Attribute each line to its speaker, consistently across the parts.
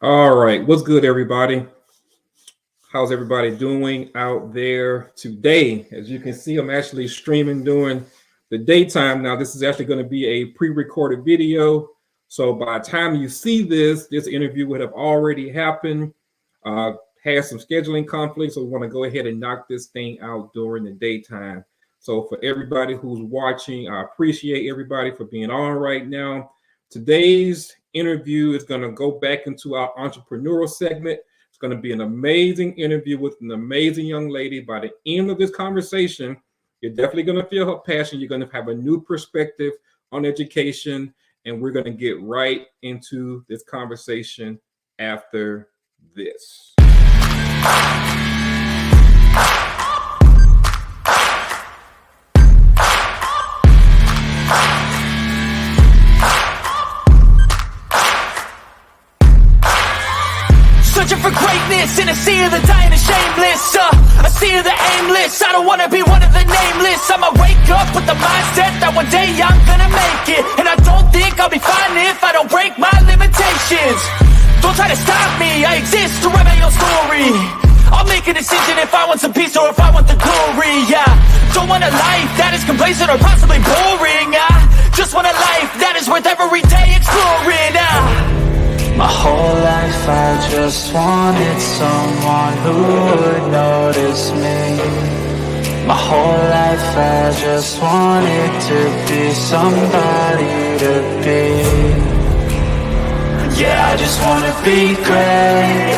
Speaker 1: All right, what's good, everybody? How's everybody doing out there today? As you can see, I'm actually streaming during the daytime. Now, this is actually going to be a pre-recorded video. So by the time you see this interview would have already happened. Uh, had some scheduling conflicts, so we want to go ahead and knock this thing out during the daytime. So for everybody who's watching, I appreciate everybody for being on right now. Today's interview is going to go back into our entrepreneurial segment. It's going to be an amazing interview with an amazing young lady. By the end of this conversation, you're definitely going to feel her passion. You're going to have a new perspective on education, and we're going to get right into this conversation after this.
Speaker 2: Searching for greatness in a sea of the dying and shameless, a sea of the aimless. I don't wanna be one of the nameless. I'ma wake up with the mindset that one day I'm gonna make it, and I don't think I'll be fine if I don't break my limitations. Don't try to stop me, I exist to write my own story. I'll make a decision if I want some peace or if I want the glory. Yeah, don't want a life that is complacent or possibly boring. I just want a life that is worth every day exploring. My whole life I just wanted someone who would notice me. My whole life I just wanted to be somebody to be. Yeah, I just wanna be great.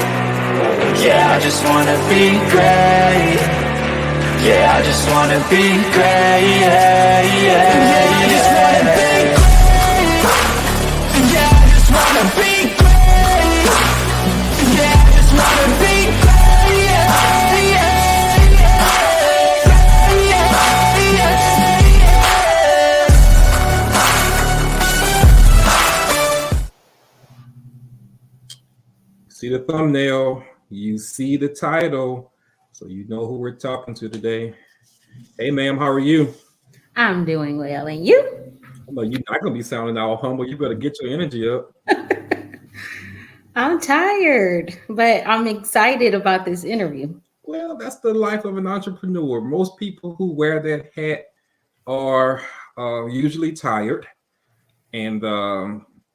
Speaker 2: Yeah, I just wanna be great. Yeah, I just wanna be great. Yeah, I just wanna be great. Yeah, I just wanna be great.
Speaker 1: See the thumbnail, you see the title, so you know who we're talking to today. Hey, ma'am, how are you?
Speaker 3: I'm doing well, and you?
Speaker 1: Well, you're not gonna be sounding all humble. You better get your energy up.
Speaker 3: I'm tired, but I'm excited about this interview.
Speaker 1: Well, that's the life of an entrepreneur. Most people who wear that hat are usually tired, and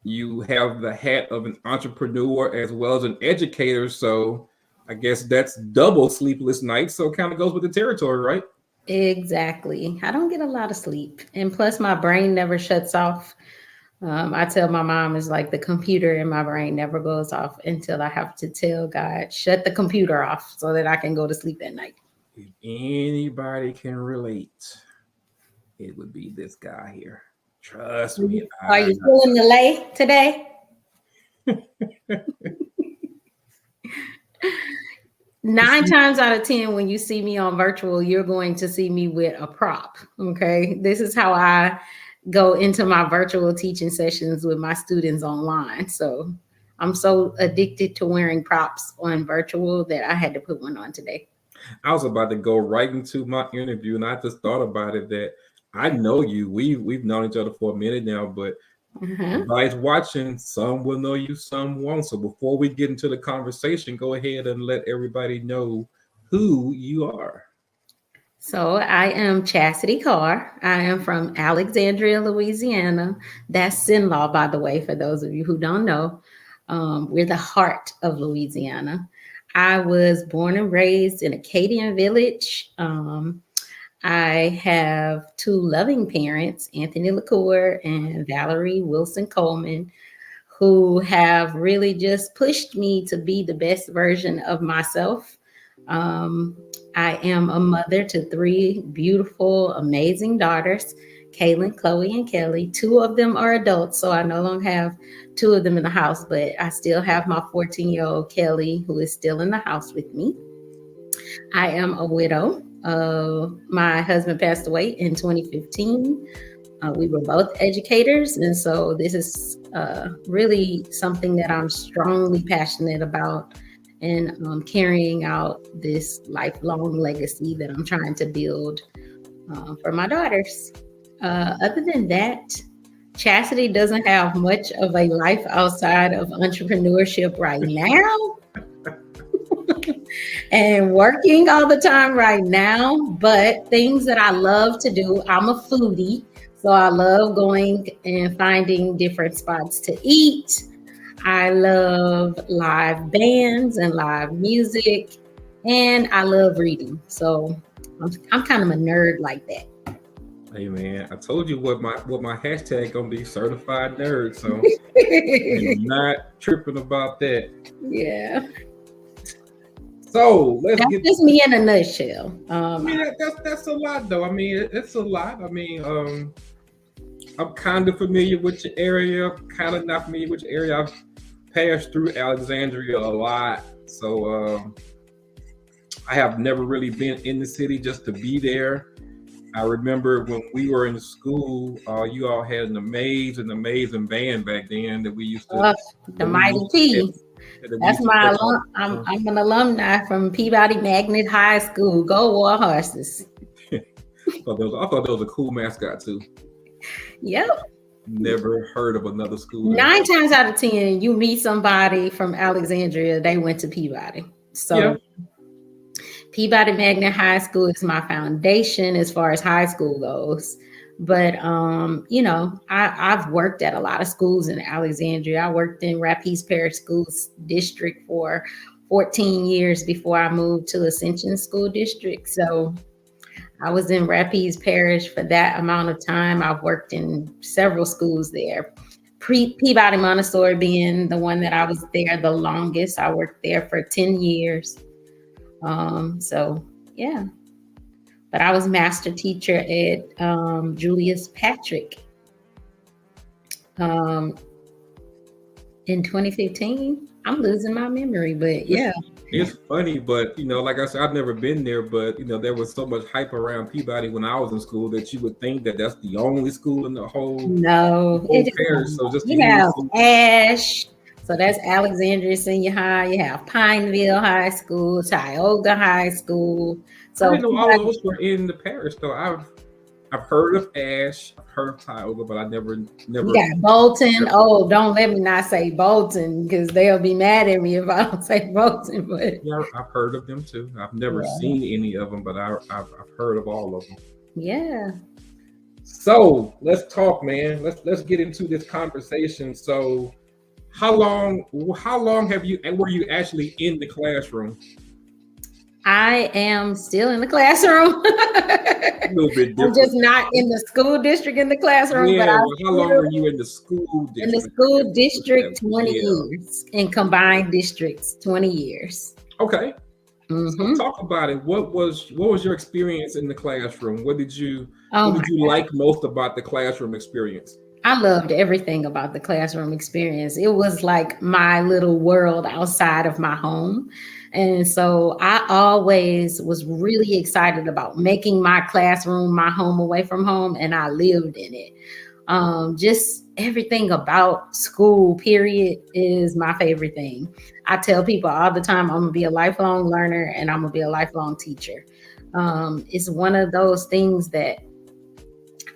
Speaker 1: you have the hat of an entrepreneur as well as an educator. So I guess that's double sleepless nights. So it kind of goes with the territory, right?
Speaker 3: Exactly. I don't get a lot of sleep, and plus my brain never shuts off. I tell my mom it's like the computer in my brain never goes off until I have to tell God, shut the computer off so that I can go to sleep at night.
Speaker 1: If anybody can relate, it would be this guy here. Trust me.
Speaker 3: Are you feeling the lay today? 9 times out of 10, when you see me on virtual, you're going to see me with a prop. Okay. This is how I go into my virtual teaching sessions with my students online. So I'm so addicted to wearing props on virtual that I had to put one on today.
Speaker 1: I was about to go right into my interview, and I just thought about it that I know you. We've known each other for a minute now, but everybody's watching. Some will know you, some won't. So before we get into the conversation, go ahead and let everybody know who you are.
Speaker 3: So I am Chasity Carr. I am from Alexandria, Louisiana. That's Cenlaw, by the way, for those of you who don't know. We're the heart of Louisiana. I was born and raised in Acadian Village. I have 2 loving parents, Anthony LaCour and Valerie Wilson Coleman, who have really just pushed me to be the best version of myself. I am a mother to 3 beautiful, amazing daughters, Kaylin, Chloe, and Kelly. 2 of them are adults, so I no longer have 2 of them in the house, but I still have my 14-year-old Kelly, who is still in the house with me. I am a widow. My husband passed away in 2015. We were both educators, and so this is really something that I'm strongly passionate about, and carrying out this lifelong legacy that I'm trying to build for my daughters. Other than that, Chastity doesn't have much of a life outside of entrepreneurship right now and working all the time right now. But things that I love to do, I'm a foodie. So I love going and finding different spots to eat. I love live bands and live music. And I love reading. So I'm kind of a nerd like that.
Speaker 1: Hey man, I told you what my hashtag gonna be, certified nerd. So I'm not tripping about that.
Speaker 3: Yeah.
Speaker 1: So let's
Speaker 3: That's
Speaker 1: get
Speaker 3: just me in a nutshell.
Speaker 1: I mean that's a lot though. I mean it's a lot. I mean I'm kind of familiar with your area, kind of not familiar with your area. I've passed through Alexandria a lot, so I have never really been in the city just to be there. I remember when we were in school, you all had an amazing band back then that we used to.
Speaker 3: The Mighty P. That's my I'm an alumni from Peabody Magnet High School. Go War Horses.
Speaker 1: I thought that was a cool mascot too.
Speaker 3: Yep.
Speaker 1: Never heard of another school.
Speaker 3: 9 times out of 10, you meet somebody from Alexandria, they went to Peabody. So yeah. Peabody Magnet High School is my foundation as far as high school goes. But, you know, I've worked at a lot of schools in Alexandria. I worked in Rapides Parish School District for 14 years before I moved to Ascension School District. So I was in Rapides Parish for that amount of time. I've worked in several schools there. Peabody Montessori being the one that I was there the longest. I worked there for 10 years. So yeah, but I was master teacher at Julius Patrick in 2015. I'm losing my memory, but yeah.
Speaker 1: It's funny, but you know, like I said, I've never been there, but you know, there was so much hype around Peabody when I was in school that you would think that that's the only school in the whole parish. So just
Speaker 3: you have Ash. So that's Alexandria Senior High. You have Pineville High School, Tioga High School. So
Speaker 1: I didn't know all those were in the parish, though. I've heard of Ash, I've heard of Tioga, but I never.
Speaker 3: You got Bolton. Oh, don't let me not say Bolton because they'll be mad at me if I don't say Bolton. But
Speaker 1: yeah, I've heard of them too. I've never seen any of them, but I've heard of all of them.
Speaker 3: Yeah.
Speaker 1: So let's talk, man. Let's get into this conversation. So. How long were you actually in the classroom?
Speaker 3: I am still in the classroom.
Speaker 1: A little bit different.
Speaker 3: I'm just not in the school district in the classroom.
Speaker 1: Yeah, but how long were you in the school district?
Speaker 3: In the school district, 20 years. In combined districts, 20 years.
Speaker 1: Okay. So talk about it. What was your experience in the classroom? What did you like most about the classroom experience?
Speaker 3: I loved everything about the classroom experience. It was like my little world outside of my home. And so I always was really excited about making my classroom my home away from home, and I lived in it. Just everything about school, period, is my favorite thing. I tell people all the time, I'm gonna be a lifelong learner and I'm gonna be a lifelong teacher. It's one of those things that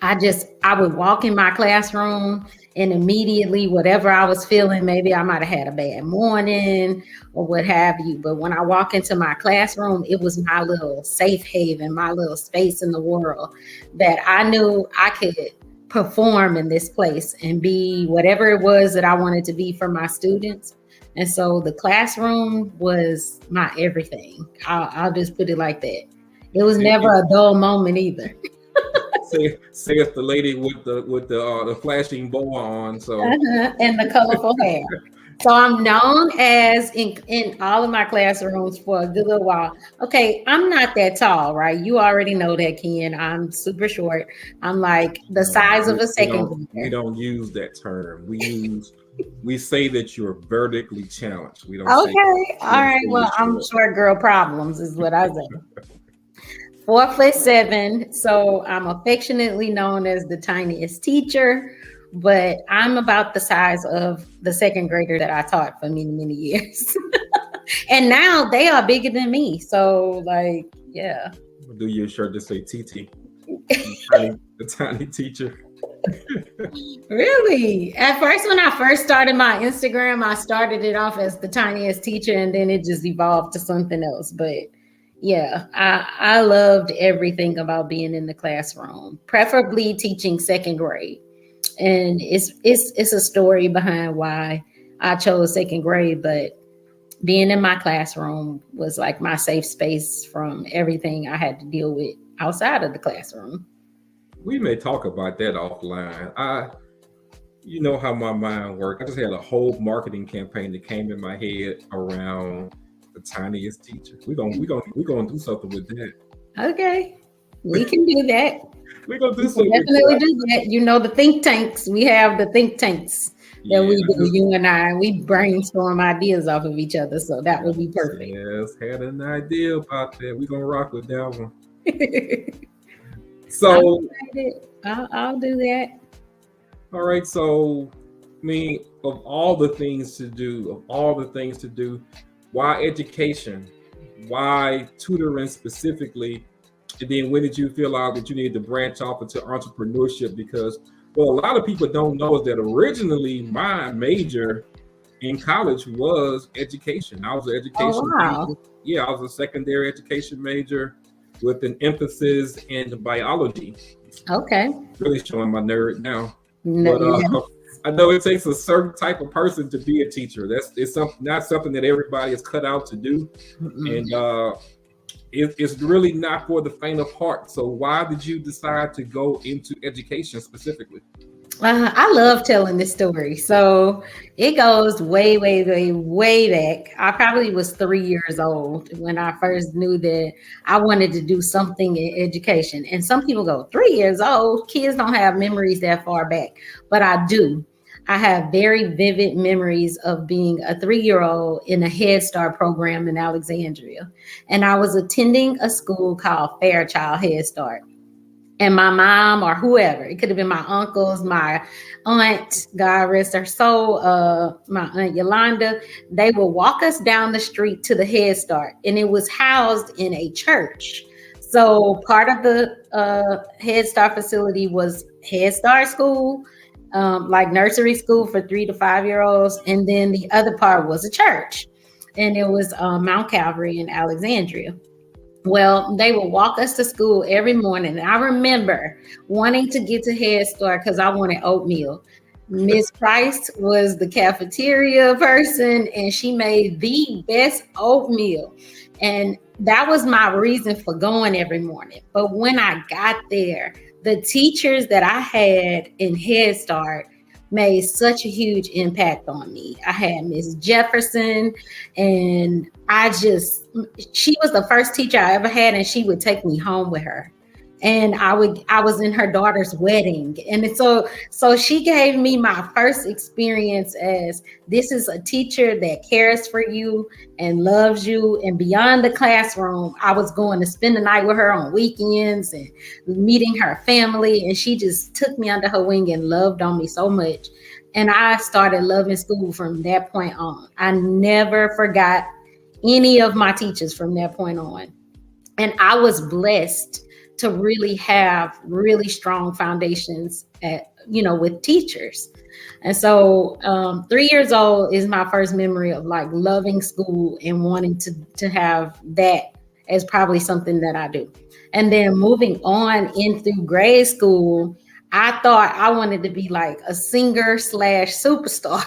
Speaker 3: I would walk in my classroom and immediately whatever I was feeling, maybe I might have had a bad morning or what have you. But when I walk into my classroom, it was my little safe haven, my little space in the world that I knew I could perform in this place and be whatever it was that I wanted to be for my students. And so the classroom was my everything. I'll just put it like that. It was never a dull moment either.
Speaker 1: Say it's the lady with the flashing boa on, so
Speaker 3: and the colorful hair. So I'm known as in all of my classrooms for a good little while. Okay, I'm not that tall, right? You already know that, Ken. I'm super short. I'm like the size of a second grader.
Speaker 1: We don't use that term. We say that you're vertically challenged. We don't.
Speaker 3: Okay, all right. Well, I'm short girl problems is what I say. 4'7", so I'm affectionately known as the tiniest teacher, but I'm about the size of the second grader that I taught for many, many years. And now they are bigger than me. So like, yeah.
Speaker 1: Do your shirt just say TT? The tiny teacher.
Speaker 3: Really? At first, when I first started my Instagram, I started it off as the tiniest teacher, and then it just evolved to something else. But yeah, I loved everything about being in the classroom, preferably teaching second grade. And it's a story behind why I chose second grade, but being in my classroom was like my safe space from everything I had to deal with outside of the classroom.
Speaker 1: We may talk about that offline. You know how my mind works. I just had a whole marketing campaign that came in my head around the tiniest teacher. We're gonna do something with that.
Speaker 3: Okay, we can do that.
Speaker 1: We're gonna do
Speaker 3: We can
Speaker 1: something with
Speaker 3: definitely
Speaker 1: that.
Speaker 3: do that. You know, the think tanks. We have the think tanks that
Speaker 1: Yeah,
Speaker 3: we do, you and I. We brainstorm ideas off of each other. So that would be perfect.
Speaker 1: yes, had an idea about that. We're gonna rock with that one.
Speaker 3: I'm
Speaker 1: So,
Speaker 3: excited. I'll do that.
Speaker 1: all right. So, I mean, of all the things to do, why education? Why tutoring specifically? And then when did you feel out that you needed to branch off into entrepreneurship? Because well, a lot of people don't know is that originally my major in college was education. I was an
Speaker 3: Oh,
Speaker 1: education
Speaker 3: wow.
Speaker 1: major. Yeah, I was a secondary education major with an emphasis in biology.
Speaker 3: Okay.
Speaker 1: Really showing my nerd now.
Speaker 3: No,
Speaker 1: But I know it takes a certain type of person to be a teacher. It's something not something that everybody is cut out to do. And it's really not for the faint of heart. So why did you decide to go into education specifically?
Speaker 3: I love telling this story. So it goes way, way, way, way back. I probably was 3 years old when I first knew that I wanted to do something in education. And some people go, 3 years old, kids don't have memories that far back, but I do. I have very vivid memories of being a 3 year old in a Head Start program in Alexandria. And I was attending a school called Fairchild Head Start. And my mom or whoever, it could have been my uncles, my aunt, God rest her soul, my aunt Yolanda, they would walk us down the street to the Head Start, and it was housed in a church. So part of the Head Start facility was Head Start school, like nursery school for 3 to 5 year olds, and then the other part was a church, and it was Mount Calvary in Alexandria. Well, they would walk us to school every morning. And I remember wanting to get to Head Start because I wanted oatmeal. Miss Price was the cafeteria person, and she made the best oatmeal. And that was my reason for going every morning. But when I got there, the teachers that I had in Head Start made such a huge impact on me. I had Miss Jefferson, and she was the first teacher I ever had, and she would take me home with her. And I was in her daughter's wedding. And so she gave me my first experience as this is a teacher that cares for you and loves you. And beyond the classroom, I was going to spend the night with her on weekends and meeting her family. And she just took me under her wing and loved on me so much. And I started loving school from that point on. I never forgot any of my teachers from that point on. And I was blessed to really have really strong foundations with teachers. And so 3 years old is my first memory of like loving school and wanting to have that as probably something that I do. And then moving on in through grade school, I thought I wanted to be like a singer / superstar.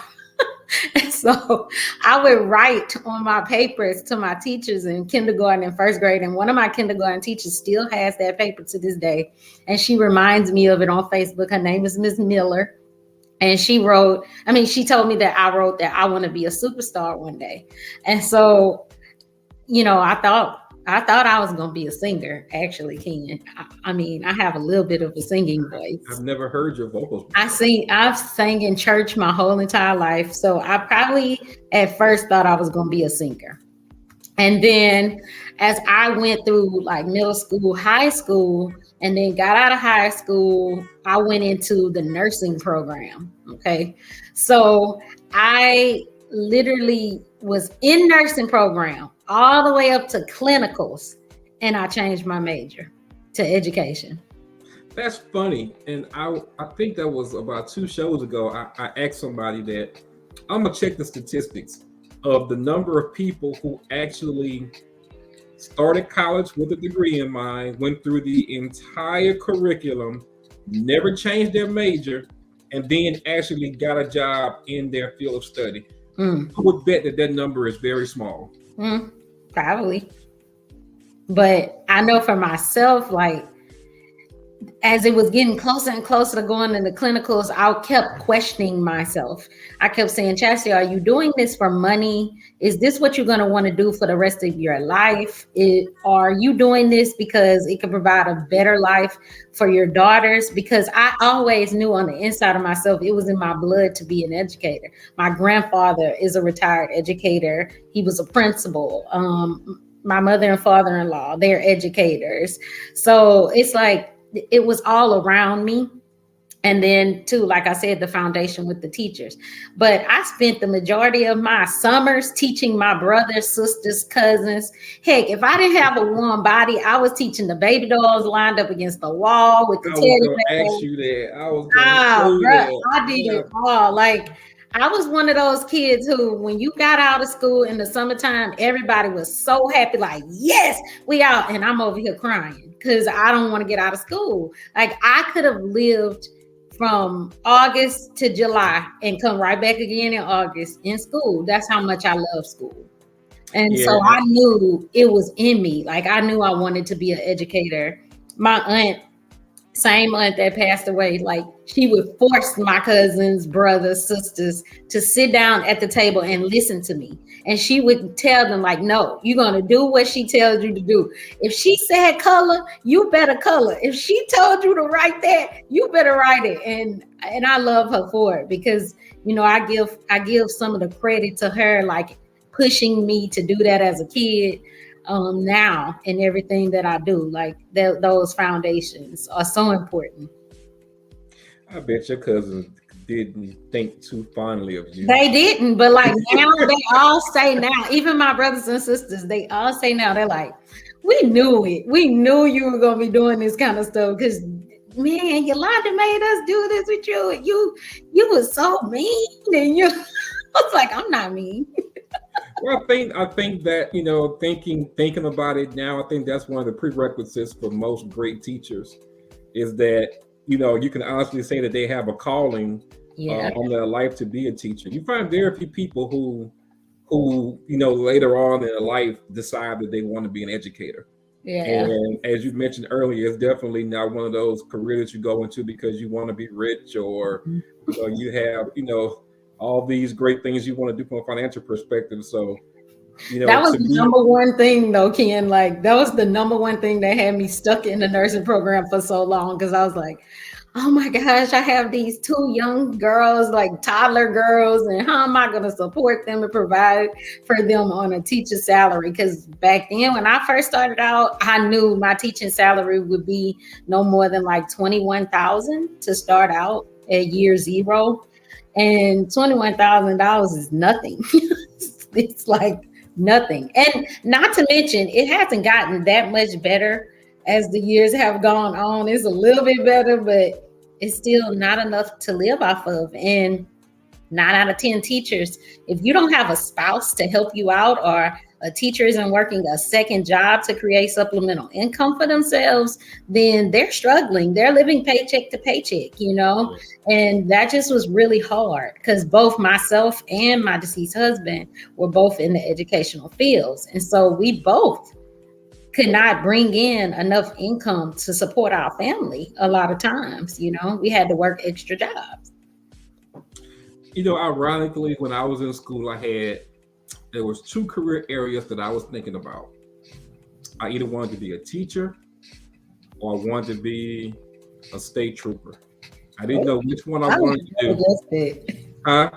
Speaker 3: So I would write on my papers to my teachers in kindergarten and first grade. And one of my kindergarten teachers still has that paper to this day. And she reminds me of it on Facebook. Her name is Miss Miller. And she told me that I wrote that I want to be a superstar one day. And so, I thought I was going to be a singer, actually, Ken. I have a little bit of a singing voice.
Speaker 1: I've never heard your vocals before.
Speaker 3: I've sang in church my whole entire life. So I probably at first thought I was going to be a singer. And then as I went through like middle school, high school, and then got out of high school, I went into the nursing program. Okay. So I literally was in nursing program all the way up to clinicals, and I changed my major to education.
Speaker 1: That's funny. And I think that was about 2 shows ago. I asked somebody that I'm gonna check the statistics of the number of people who actually started college with a degree in mind, went through the entire curriculum, never changed their major, and then actually got a job in their field of study.
Speaker 3: Mm.
Speaker 1: I would bet that that number is very small.
Speaker 3: Probably. But I know for myself, like, as it was getting closer and closer to going into clinicals, I kept questioning myself. I kept saying, Chasity, are you doing this for money? Is this what you're going to want to do for the rest of your life? Are you doing this because it can provide a better life for your daughters? Because I always knew on the inside of myself, it was in my blood to be an educator. My grandfather is a retired educator. He was a principal. My mother and father-in-law, they're educators. So it's like, it was all around me. And then too, like I said, the foundation with the teachers. But I spent the majority of my summers teaching my brothers, sisters, cousins. Heck, if I didn't have a warm body, I was teaching the baby dolls lined up against the wall with the
Speaker 1: I
Speaker 3: teddy
Speaker 1: was gonna
Speaker 3: bears.
Speaker 1: ask you that. I was gonna say that.
Speaker 3: I did it all. Like, I was one of those kids who, when you got out of school in the summertime, everybody was so happy, like, yes, we out. And I'm over here crying because I don't want to get out of school. Like, I could have lived from August to July and come right back again in August in school. That's how much I love school. And so I knew it was in me. Like, I knew I wanted to be an educator. My aunt, same aunt that passed away, like, she would force my cousins, brothers, sisters to sit down at the table and listen to me. And she would tell them, like, no, you're going to do what she tells you to do. If she said color, you better color. If she told you to write that, you better write it. And I love her for it because, you know, I give some of the credit to her, like pushing me to do that as a kid. Now in everything that I do, like those foundations are so important.
Speaker 1: I bet your cousins didn't think too fondly of you.
Speaker 3: They didn't, but like now they all say now, even my brothers and sisters, they all say now, they're like, we knew it. We knew you were gonna be doing this kind of stuff because, man, Yolanda made us do this with you. You were so mean, and you. I was like, I'm not mean.
Speaker 1: Well, I think that, you know, thinking about it now, I think that's one of the prerequisites for most great teachers is that, you know, you can honestly say that they have a calling on their life to be a teacher. You find very few people who, you know, later on in their life decide that they want to be an educator. Yeah. And as you mentioned earlier, it's definitely not one of those careers you go into because you want to be rich or you know, you have, you know, all these great things you want to do from a financial perspective. So, you know,
Speaker 3: that was the number one thing though, Ken. Like, that was the number one thing that had me stuck in the nursing program for so long. Cause I was like, oh my gosh, I have these 2 young girls, like toddler girls, and how am I going to support them and provide for them on a teacher salary? Because back then when I first started out, I knew my teaching salary would be no more than like $21,000 to start out at year 0. And $21,000 is nothing. It's like nothing. And not to mention, it hasn't gotten that much better as the years have gone on. It's a little bit better, but it's still not enough to live off of. And 9 out of 10 teachers, if you don't have a spouse to help you out, or a teacher isn't working a second job to create supplemental income for themselves, then they're struggling. They're living paycheck to paycheck, you know? And that just was really hard because both myself and my deceased husband were both in the educational fields. And so we both could not bring in enough income to support our family a lot of times, you know? We had to work extra jobs.
Speaker 1: You know, ironically, when I was in school, there was 2 career areas that I was thinking about. I either wanted to be a teacher or I wanted to be a state trooper. I didn't know which one I wanted to do.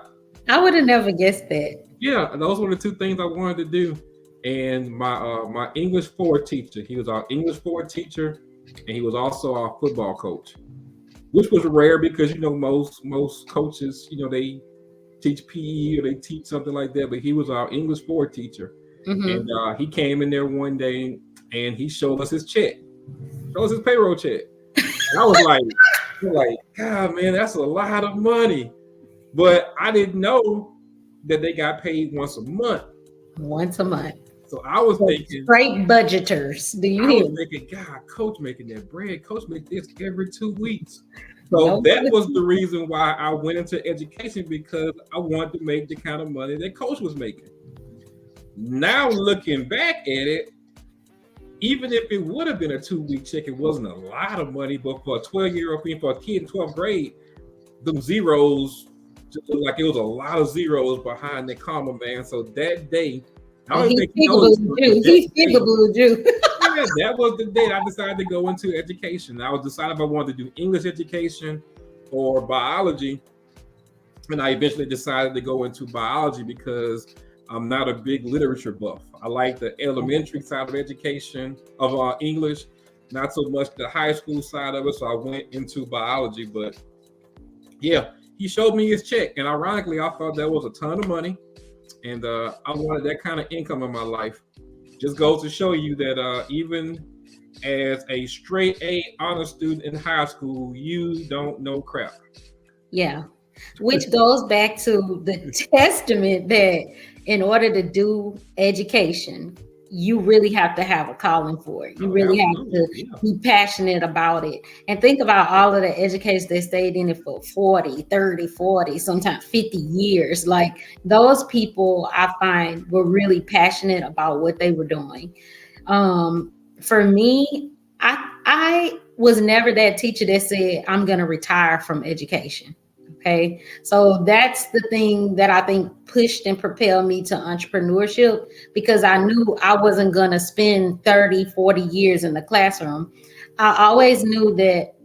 Speaker 1: I
Speaker 3: would have never guessed that.
Speaker 1: Yeah, those were the 2 things I wanted to do. And my English 4 teacher, he was our English 4 teacher, and he was also our football coach, which was rare because, you know, most coaches, you know, they teach PE or they teach something like that, but he was our English 4 teacher. And he came in there one day and he showed us his check, showed us his payroll check. And I was like, God, man, that's a lot of money. But I didn't know that they got paid once a month.
Speaker 3: Once a month.
Speaker 1: So I was thinking,
Speaker 3: straight budgeters. Do you hear?
Speaker 1: Thinking, God, coach making that bread. Coach make this every 2 weeks. So that was the reason why I went into education, because I wanted to make the kind of money that coach was making. Now looking back at it, even if it would have been a 2-week check, it wasn't a lot of money. But for a 12-year-old, for a kid in 12th grade, them zeros just looked like it was a lot of zeros behind the comma, man. So that day, I don't think he knows.
Speaker 3: He figure you.
Speaker 1: Yeah, that was the day I decided to go into education. I was deciding if I wanted to do English education or biology. And I eventually decided to go into biology because I'm not a big literature buff. I like the elementary side of education, of English, not so much the high school side of it. So I went into biology. But yeah, he showed me his check. And ironically, I thought that was a ton of money. And I wanted that kind of income in my life. Just goes to show you that even as a straight A honor student in high school, you don't know crap.
Speaker 3: Yeah. Which goes back to the testament that in order to do education, you really have to have a calling for it. You really have to be passionate about it. And think about all of the educators that stayed in it for 40, 30, 40, sometimes 50 years. Like those people I find were really passionate about what they were doing. For me, I was never that teacher that said, I'm going to retire from education. Okay. So that's the thing that I think pushed and propelled me to entrepreneurship, because I knew I wasn't going to spend 30, 40 years in the classroom. I always knew that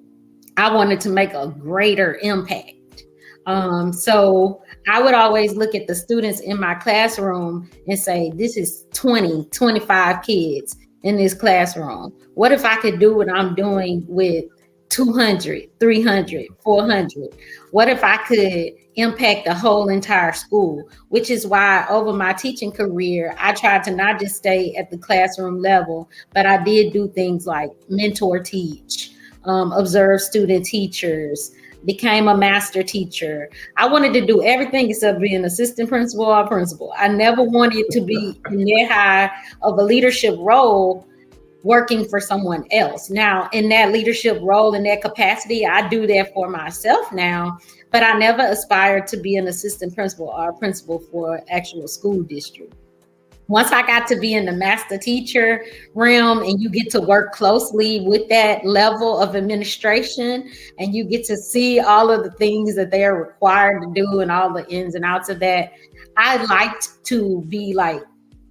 Speaker 3: I wanted to make a greater impact. So I would always look at the students in my classroom and say, this is 20, 25 kids in this classroom. What if I could do what I'm doing with 200, 300, 400? What if I could impact the whole entire school? Which is why over my teaching career, I tried to not just stay at the classroom level, but I did do things like mentor teach, observe student teachers, became a master teacher. I wanted to do everything except be an assistant principal or principal. I never wanted to be in that high of a leadership role working for someone else. Now, in that leadership role, in that capacity, I do that for myself now, but I never aspired to be an assistant principal or a principal for actual school district. Once I got to be in the master teacher realm and you get to work closely with that level of administration and you get to see all of the things that they are required to do and all the ins and outs of that, I liked to be like,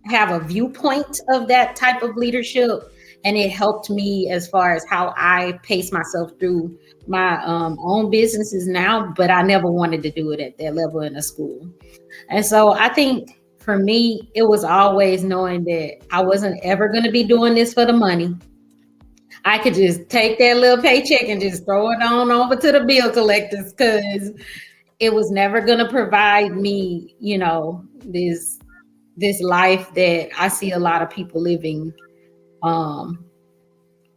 Speaker 3: have a viewpoint of that type of leadership. And it helped me as far as how I pace myself through my own businesses now, but I never wanted to do it at that level in a school. And so I think for me, it was always knowing that I wasn't ever going to be doing this for the money. I could just take that little paycheck and just throw it on over to the bill collectors, because it was never going to provide me, you know, this life that I see a lot of people living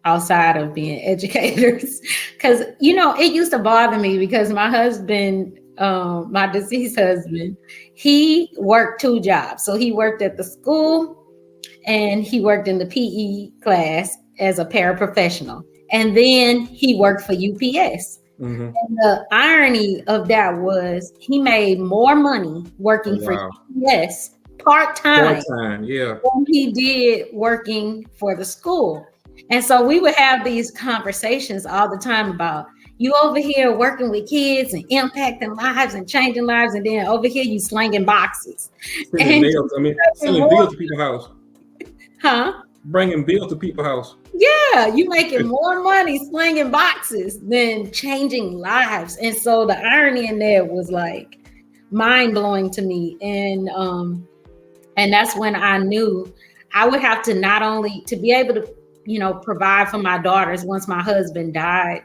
Speaker 3: outside of being educators. Because, you know, it used to bother me because my husband, my deceased husband, he worked 2 jobs. So he worked at the school and he worked in the PE class as a paraprofessional. And then he worked for UPS. Mm-hmm. And the irony of that was he made more money working for UPS part-time,
Speaker 1: yeah,
Speaker 3: than he did working for the school. And so we would have these conversations all the time about, you over here working with kids and impacting lives and changing lives, and then over here you slinging boxes.
Speaker 1: Sending bills to people's house.
Speaker 3: Huh?
Speaker 1: Bringing bills to people's house.
Speaker 3: Yeah, you making more money slinging boxes than changing lives. And so the irony in there was like mind-blowing to me. And that's when I knew I would have to not only to be able to, you know, provide for my daughters once my husband died.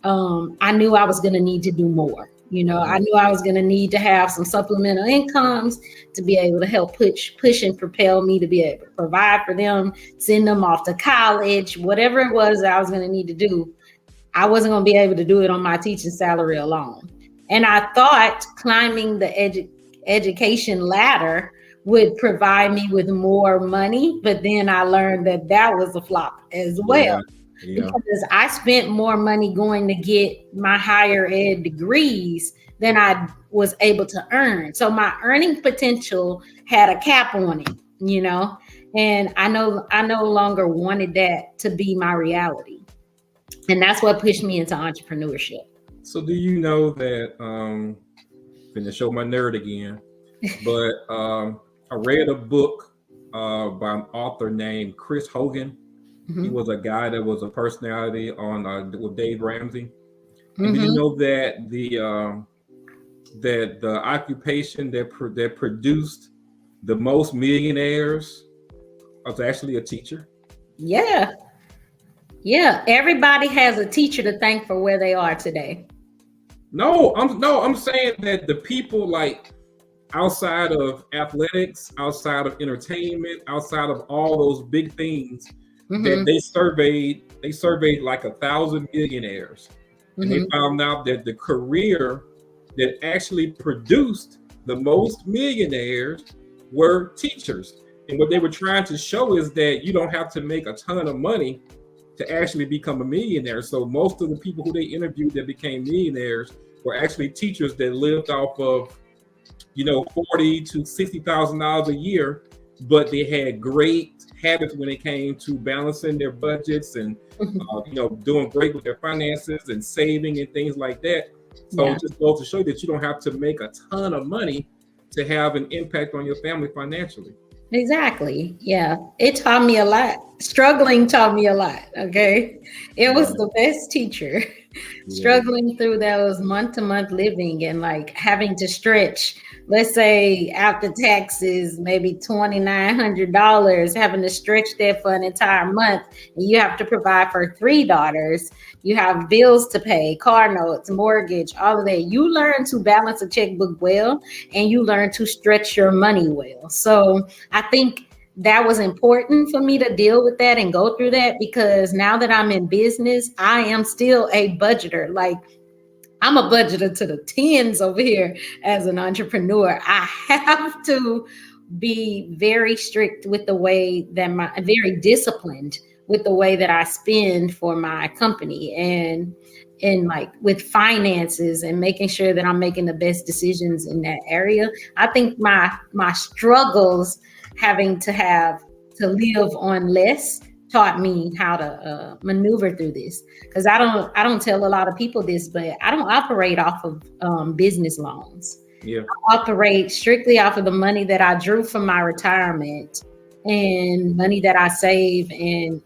Speaker 3: I knew I was going to need to do more. You know, I knew I was going to need to have some supplemental incomes to be able to help push and propel me to be able to provide for them, send them off to college, whatever it was that I was going to need to do. I wasn't going to be able to do it on my teaching salary alone. And I thought climbing the education ladder would provide me with more money, but then I learned that that was a flop as well.
Speaker 1: Yeah. Yeah.
Speaker 3: Because I spent more money going to get my higher ed degrees than I was able to earn. So my earning potential had a cap on it, you know, and I no longer wanted that to be my reality. And that's what pushed me into entrepreneurship.
Speaker 1: So do you know that finna show my nerd again, but I read a book by an author named Chris Hogan. He
Speaker 3: Mm-hmm.
Speaker 1: was a guy that was a personality on with Dave Ramsey. And do you
Speaker 3: Mm-hmm.
Speaker 1: know that the occupation that produced the most millionaires was actually a teacher?
Speaker 3: Yeah. Yeah. Everybody has a teacher to thank for where they are today.
Speaker 1: I'm saying that the people like outside of athletics, outside of entertainment, outside of all those big things that
Speaker 3: Mm-hmm.
Speaker 1: they surveyed like 1,000 millionaires, and they
Speaker 3: Mm-hmm.
Speaker 1: found out that the career that actually produced the most millionaires were teachers. And what they were trying to show is that you don't have to make a ton of money to actually become a millionaire. So most of the people who they interviewed that became millionaires were actually teachers that lived off of, $40,000 to $60,000 a year, but they had great habits when it came to balancing their budgets and doing great with their finances and saving and things like that. So
Speaker 3: Yeah.
Speaker 1: it just goes to show that you don't have to make a ton of money to have an impact on your family financially.
Speaker 3: Exactly. Yeah. It taught me a lot. Struggling taught me a lot. Okay. It was the best teacher.
Speaker 1: Yeah.
Speaker 3: Struggling through those month to month living and like having to stretch, let's say after taxes, maybe $2,900, having to stretch that for an entire month. And you have to provide for 3 daughters. You have bills to pay, car notes, mortgage, all of that. You learn to balance a checkbook well, and you learn to stretch your money well. So I think that was important for me to deal with that and go through that, because now that I'm in business, I am still a budgeter. Like, I'm a budgeter to the tens over here as an entrepreneur. I have to be very strict with the way that very disciplined with the way that I spend for my company, and like with finances and making sure that I'm making the best decisions in that area. I think my struggles having to live on less taught me how to maneuver through this, because I don't tell a lot of people this, but I don't operate off of business loans.
Speaker 1: Yeah.
Speaker 3: I operate strictly off of the money that I drew from my retirement and money that I save and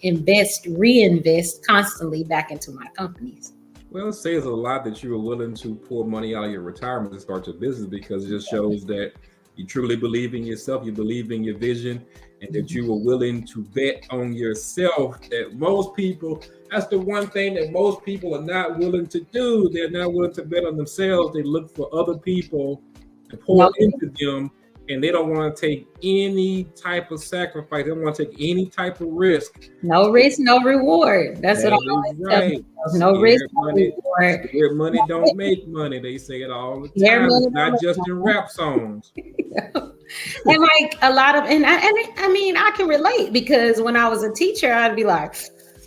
Speaker 3: reinvest constantly back into my companies.
Speaker 1: Well, it says a lot that you were willing to pull money out of your retirement to start your business, because it just shows that you truly believe in yourself, you believe in your vision, and that you were willing to bet on yourself. That's the one thing that most people are not willing to do. They're not willing to bet on themselves. They look for other people to pour into them, and they don't want to take any type of sacrifice. They don't want to take any type of risk.
Speaker 3: No risk, no reward. That's what I always tell people. No risk, no reward.
Speaker 1: Scared money don't make money. They say it all the
Speaker 3: Scared
Speaker 1: time.
Speaker 3: money
Speaker 1: It's not
Speaker 3: don't
Speaker 1: just
Speaker 3: make
Speaker 1: in
Speaker 3: money.
Speaker 1: rap songs.
Speaker 3: And like a lot of, and I mean, I can relate, because when I was a teacher, I'd be like,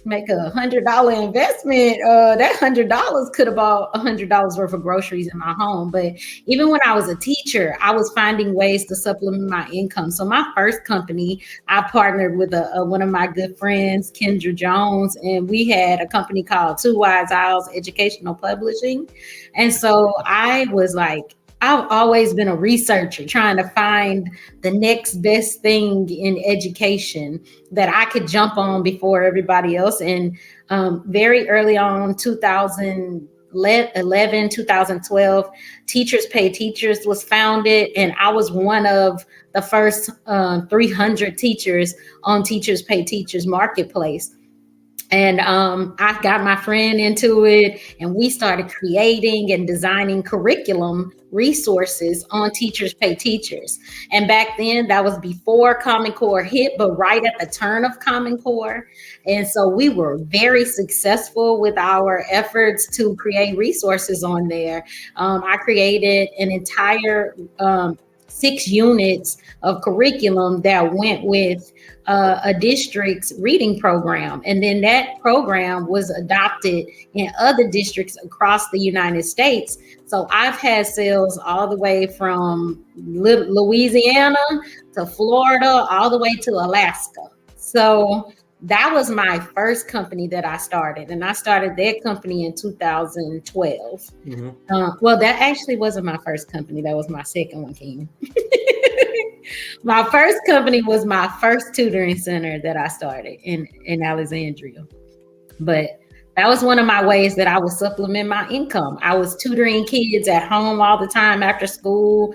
Speaker 3: make $100 investment. That $100 could have bought $100 worth of groceries in my home. But even when I was a teacher, I was finding ways to supplement my income. So my first company, I partnered with one of my good friends, Kendra Jones, and we had a company called Two Wise Owls Educational Publishing. And so I was like, I've always been a researcher trying to find the next best thing in education that I could jump on before everybody else. And very early on, 2011, 2012, Teachers Pay Teachers was founded. And I was one of the first 300 teachers on Teachers Pay Teachers Marketplace. And I got my friend into it, and we started creating and designing curriculum resources on Teachers Pay Teachers. And back then, that was before Common Core hit, but right at the turn of Common Core. And so we were very successful with our efforts to create resources on there. I created an entire 6 units of curriculum that went with a district's reading program. And then that program was adopted in other districts across the United States. So I've had sales all the way from Louisiana to Florida, all the way to Alaska. So that was my first company that I started. And I started that company in 2012. Well, that actually wasn't my first company. That was my second one, King. My first company was my first tutoring center that I started in Alexandria. But that was one of my ways that I would supplement my income. I was tutoring kids at home all the time after school.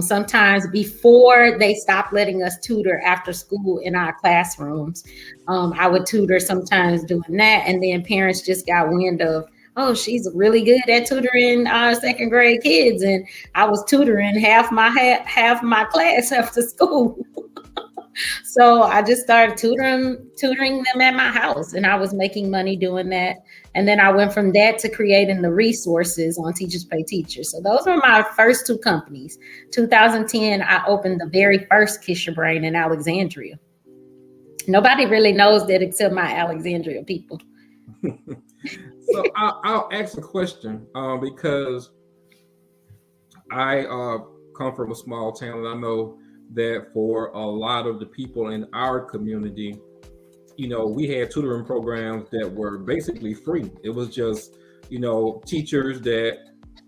Speaker 3: Sometimes before they stopped letting us tutor after school in our classrooms, I would tutor sometimes doing that. And then parents just got wind of, oh, she's really good at tutoring second grade kids. And I was tutoring half my class after school. So I just started tutoring them at my house, and I was making money doing that. And then I went from that to creating the resources on Teachers Pay Teachers. So those were my first two companies. 2010, I opened the very first Kiss Your Brain in Alexandria. Nobody really knows that except my Alexandria people.
Speaker 1: So I'll ask a question because I come from a small town, and I know that for a lot of the people in our community, you know, we had tutoring programs that were basically free. It was just, you know, teachers that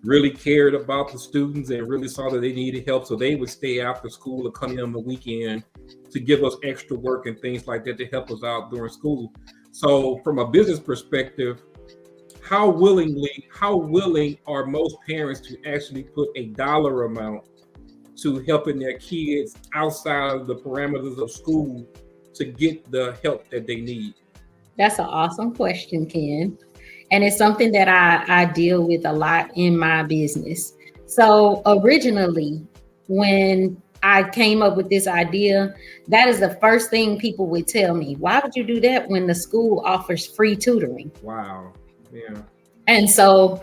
Speaker 1: really cared about the students and really saw that they needed help. So they would stay after school or come in on the weekend to give us extra work and things like that to help us out during school. So from a business perspective, how willing are most parents to actually put a dollar amount to helping their kids outside of the parameters of school to get the help that they need?
Speaker 3: That's an awesome question, Ken. And it's something that I deal with a lot in my business. So originally, when I came up with this idea, that is the first thing people would tell me. Why would you do that when the school offers free tutoring?
Speaker 1: Wow. Yeah.
Speaker 3: And so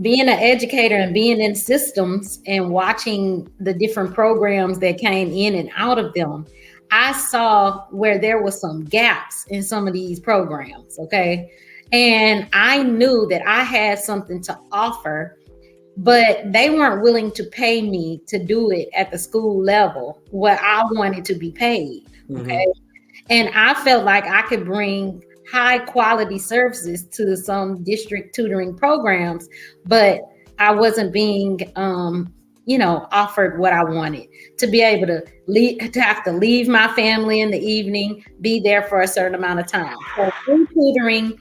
Speaker 3: being an educator and being in systems and watching the different programs that came in and out of them, I saw where there was some gaps in some of these programs. Okay. And I knew that I had something to offer, but they weren't willing to pay me to do it at the school level, what I wanted to be paid. Okay. And I felt like I could bring high quality services to some district tutoring programs, but I wasn't being, offered what I wanted, to be able to have to leave my family in the evening, be there for a certain amount of time. So through tutoring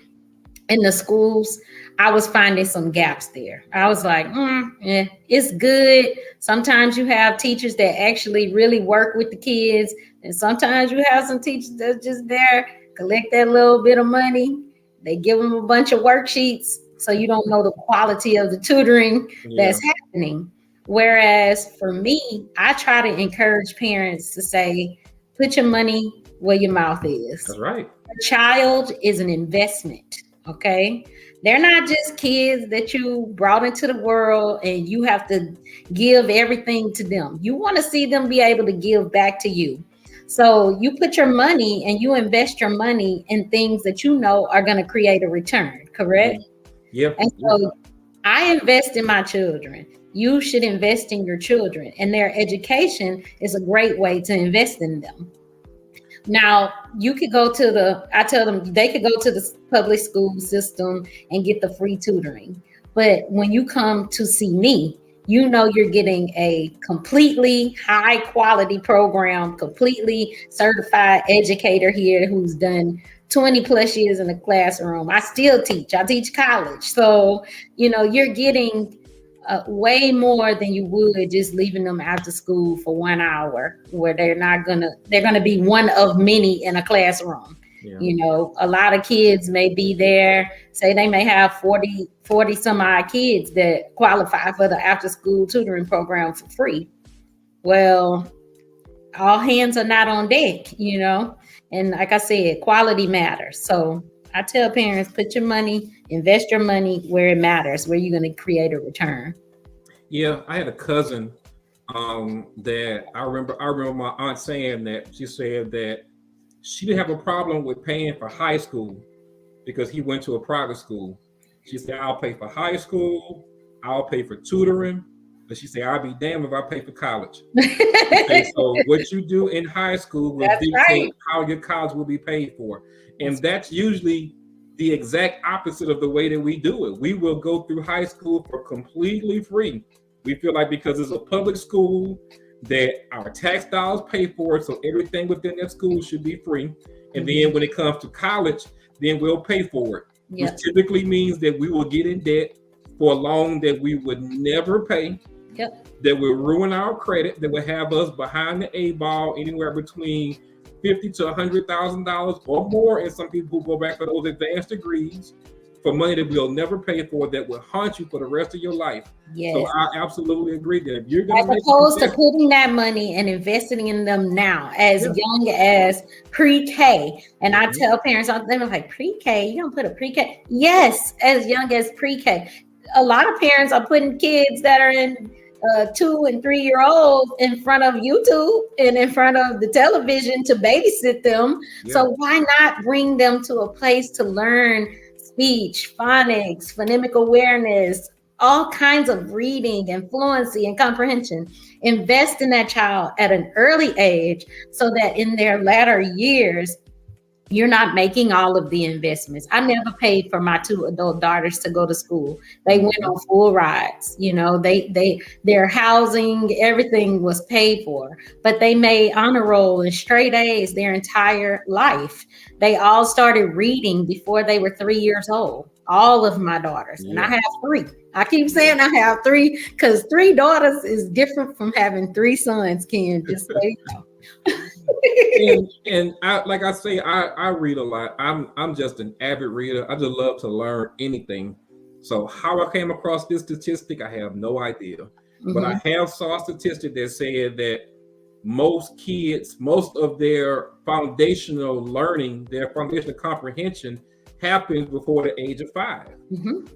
Speaker 3: in the schools, I was finding some gaps there. I was like, it's good. Sometimes you have teachers that actually really work with the kids, and sometimes you have some teachers that's just there, collect that little bit of money. They give them a bunch of worksheets, so you don't know the quality of the tutoring that's happening. Whereas for me, I try to encourage parents to say, put your money where your mouth is.
Speaker 1: That's right.
Speaker 3: A child is an investment, okay? They're not just kids that you brought into the world and you have to give everything to them. You want to see them be able to give back to you. So you put your money and you invest your money in things that you know are going to create a return, correct?
Speaker 1: Yep.
Speaker 3: And so I invest in my children. You should invest in your children, and their education is a great way to invest in them. Now, you could go to I tell them they could go to the public school system and get the free tutoring. But when you come to see me, you know you're getting a completely high quality program, completely certified educator here who's done 20 plus years in the classroom. I still teach. I teach college. So, you're getting way more than you would just leaving them after school for 1 hour, where they're going to be one of many in a classroom.
Speaker 1: Yeah.
Speaker 3: You know, a lot of kids may be there, say they may have 40 some odd kids that qualify for the after school tutoring program for free. Well, all hands are not on deck, you know. And like I said, quality matters. So I tell parents, put your money, invest your money where it matters, where you're going to create a return.
Speaker 1: Yeah, I had a cousin that I remember my aunt saying that she said that she didn't have a problem with paying for high school because he went to a private school. She said, I'll pay for high school, I'll pay for tutoring, but she said, I'll be damned if I pay for college. Okay, so what you do in high school will
Speaker 3: That's right.
Speaker 1: dictate how your college will be paid for. And that's usually the exact opposite of the way that we do it. We will go through high school for completely free. We feel like because it's a public school that our tax dollars pay for it, so everything within that school should be free. And then when it comes to college, then we'll pay for it,
Speaker 3: Yep.
Speaker 1: which typically means that we will get in debt for a loan that we would never pay.
Speaker 3: Yep.
Speaker 1: That will ruin our credit, that will have us behind the A ball anywhere between $50,000 to $100,000 or more. And some people who go back for those advanced degrees for money that we'll never pay for, that will haunt you for the rest of your life.
Speaker 3: Yes.
Speaker 1: So I absolutely agree that if you're going
Speaker 3: As opposed to putting that money and investing in them now, as young as pre-K. And I tell parents, they're like, pre-K, you don't put a pre-K? Yes, as young as pre-K. A lot of parents are putting kids that are in 2 and 3 year olds in front of YouTube and in front of the television to babysit them. Yeah. So why not bring them to a place to learn speech, phonics, phonemic awareness, all kinds of reading and fluency and comprehension? Invest in that child at an early age so that in their latter years, you're not making all of the investments. I never paid for my 2 adult daughters to go to school. They went on full rides. You know, their housing, everything was paid for, but they made honor roll and straight A's their entire life. They all started reading before they were 3 years old. All of my daughters, and I have 3. I keep saying I have 3 because 3 daughters is different from having 3 sons, Ken, just so you know.
Speaker 1: and I, like I say, I read a lot. I'm just an avid reader. I just love to learn anything. So how I came across this statistic, I have no idea. But I have saw a statistic that said that most kids, most of their foundational learning, their foundational comprehension happens before the age of 5.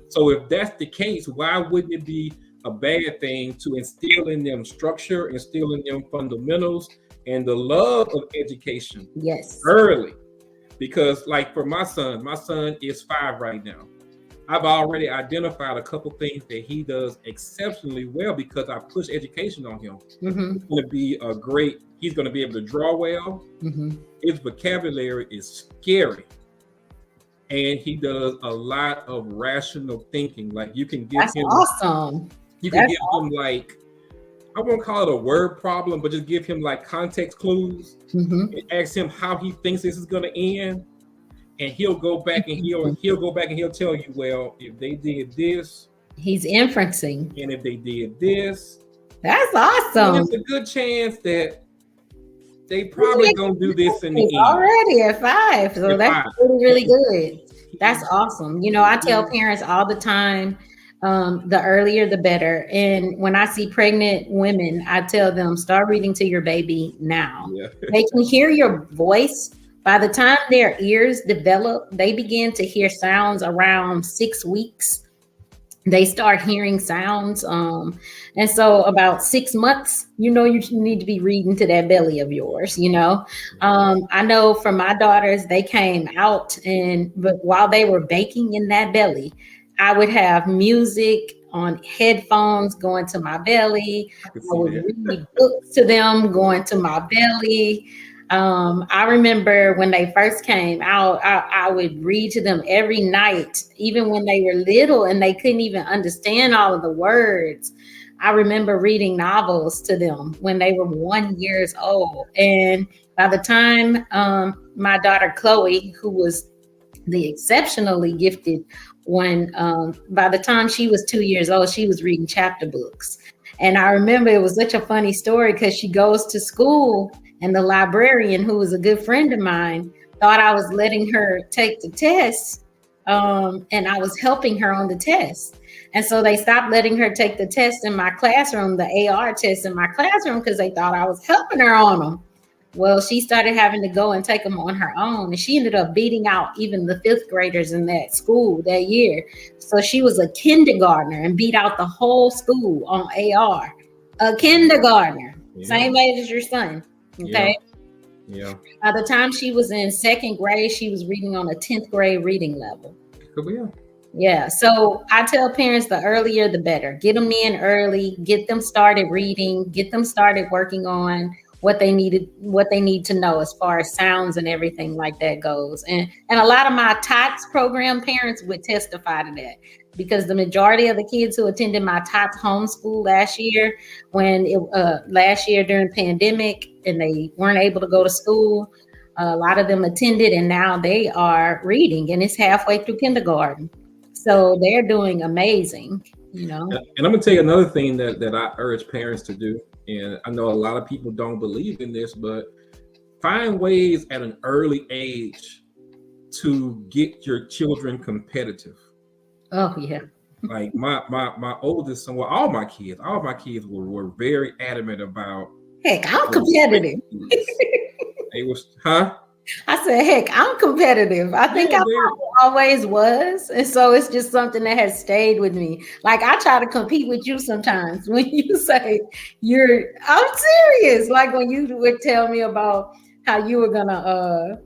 Speaker 1: So if that's the case, why wouldn't it be a bad thing to instill in them structure, instill in them fundamentals, and the love of education early? Because like for my son is 5 right now. I've already identified a couple things that he does exceptionally well because I push education on him. He's going to be he's going to be able to draw well. His vocabulary is scary. And he does a lot of rational thinking. Like you can give him
Speaker 3: awesome.
Speaker 1: You can give him like, I won't call it a word problem, but just give him like context clues and ask him how he thinks this is going to end. And he'll go back and he'll tell you, well, if they did this,
Speaker 3: he's inferencing.
Speaker 1: And if they did this,
Speaker 3: that's awesome.
Speaker 1: There's a good chance that they probably gonna do this in the end.
Speaker 3: Already at 5. So that's really, really good. That's awesome. You know, I tell parents all the time, the earlier the better. And when I see pregnant women, I tell them, start reading to your baby now. They can hear your voice. By the time their ears develop, they begin to hear sounds around 6 weeks. They start hearing sounds. And so about 6 months, you know, you need to be reading to that belly of yours, you know. I know for my daughters, they came out but while they were baking in that belly, I would have music on headphones going to my belly. I would read books to them going to my belly. I remember when they first came out, I would read to them every night, even when they were little and they couldn't even understand all of the words. I remember reading novels to them when they were 1 year old. And by the time my daughter Chloe, who was the exceptionally gifted one, by the time she was 2 years old, she was reading chapter books. And I remember it was such a funny story because she goes to school and the librarian, who was a good friend of mine, thought I was letting her take the test, and I was helping her on the test. And so they stopped letting her take the test in my classroom, the AR test in my classroom, because they thought I was helping her on them. Well, she started having to go and take them on her own. And she ended up beating out even the fifth graders in that school that year. So she was a kindergartner and beat out the whole school on AR. A kindergartner, same age as your son. Okay.
Speaker 1: Yeah.
Speaker 3: By the time she was in second grade, she was reading on a 10th grade reading level.
Speaker 1: Yeah.
Speaker 3: Yeah. So I tell parents the earlier the better. Get them in early, get them started reading, get them started working on what they need to know as far as sounds and everything like that goes. And a lot of my TOTS program parents would testify to that, because the majority of the kids who attended my TOTS homeschool last year, last year during pandemic and they weren't able to go to school, a lot of them attended, and now they are reading, and it's halfway through kindergarten. So they're doing amazing, you know.
Speaker 1: And I'm gonna tell you another thing that I urge parents to do. And I know a lot of people don't believe in this, but find ways at an early age to get your children competitive.
Speaker 3: Oh yeah.
Speaker 1: Like my oldest son, well, all my kids were very adamant about.
Speaker 3: Heck, I'm competitive.
Speaker 1: They was, huh?
Speaker 3: I said, heck, I'm competitive. I think I always was. And so it's just something that has stayed with me. Like I try to compete with you sometimes when you say I'm serious. Like when you would tell me about how you were gonna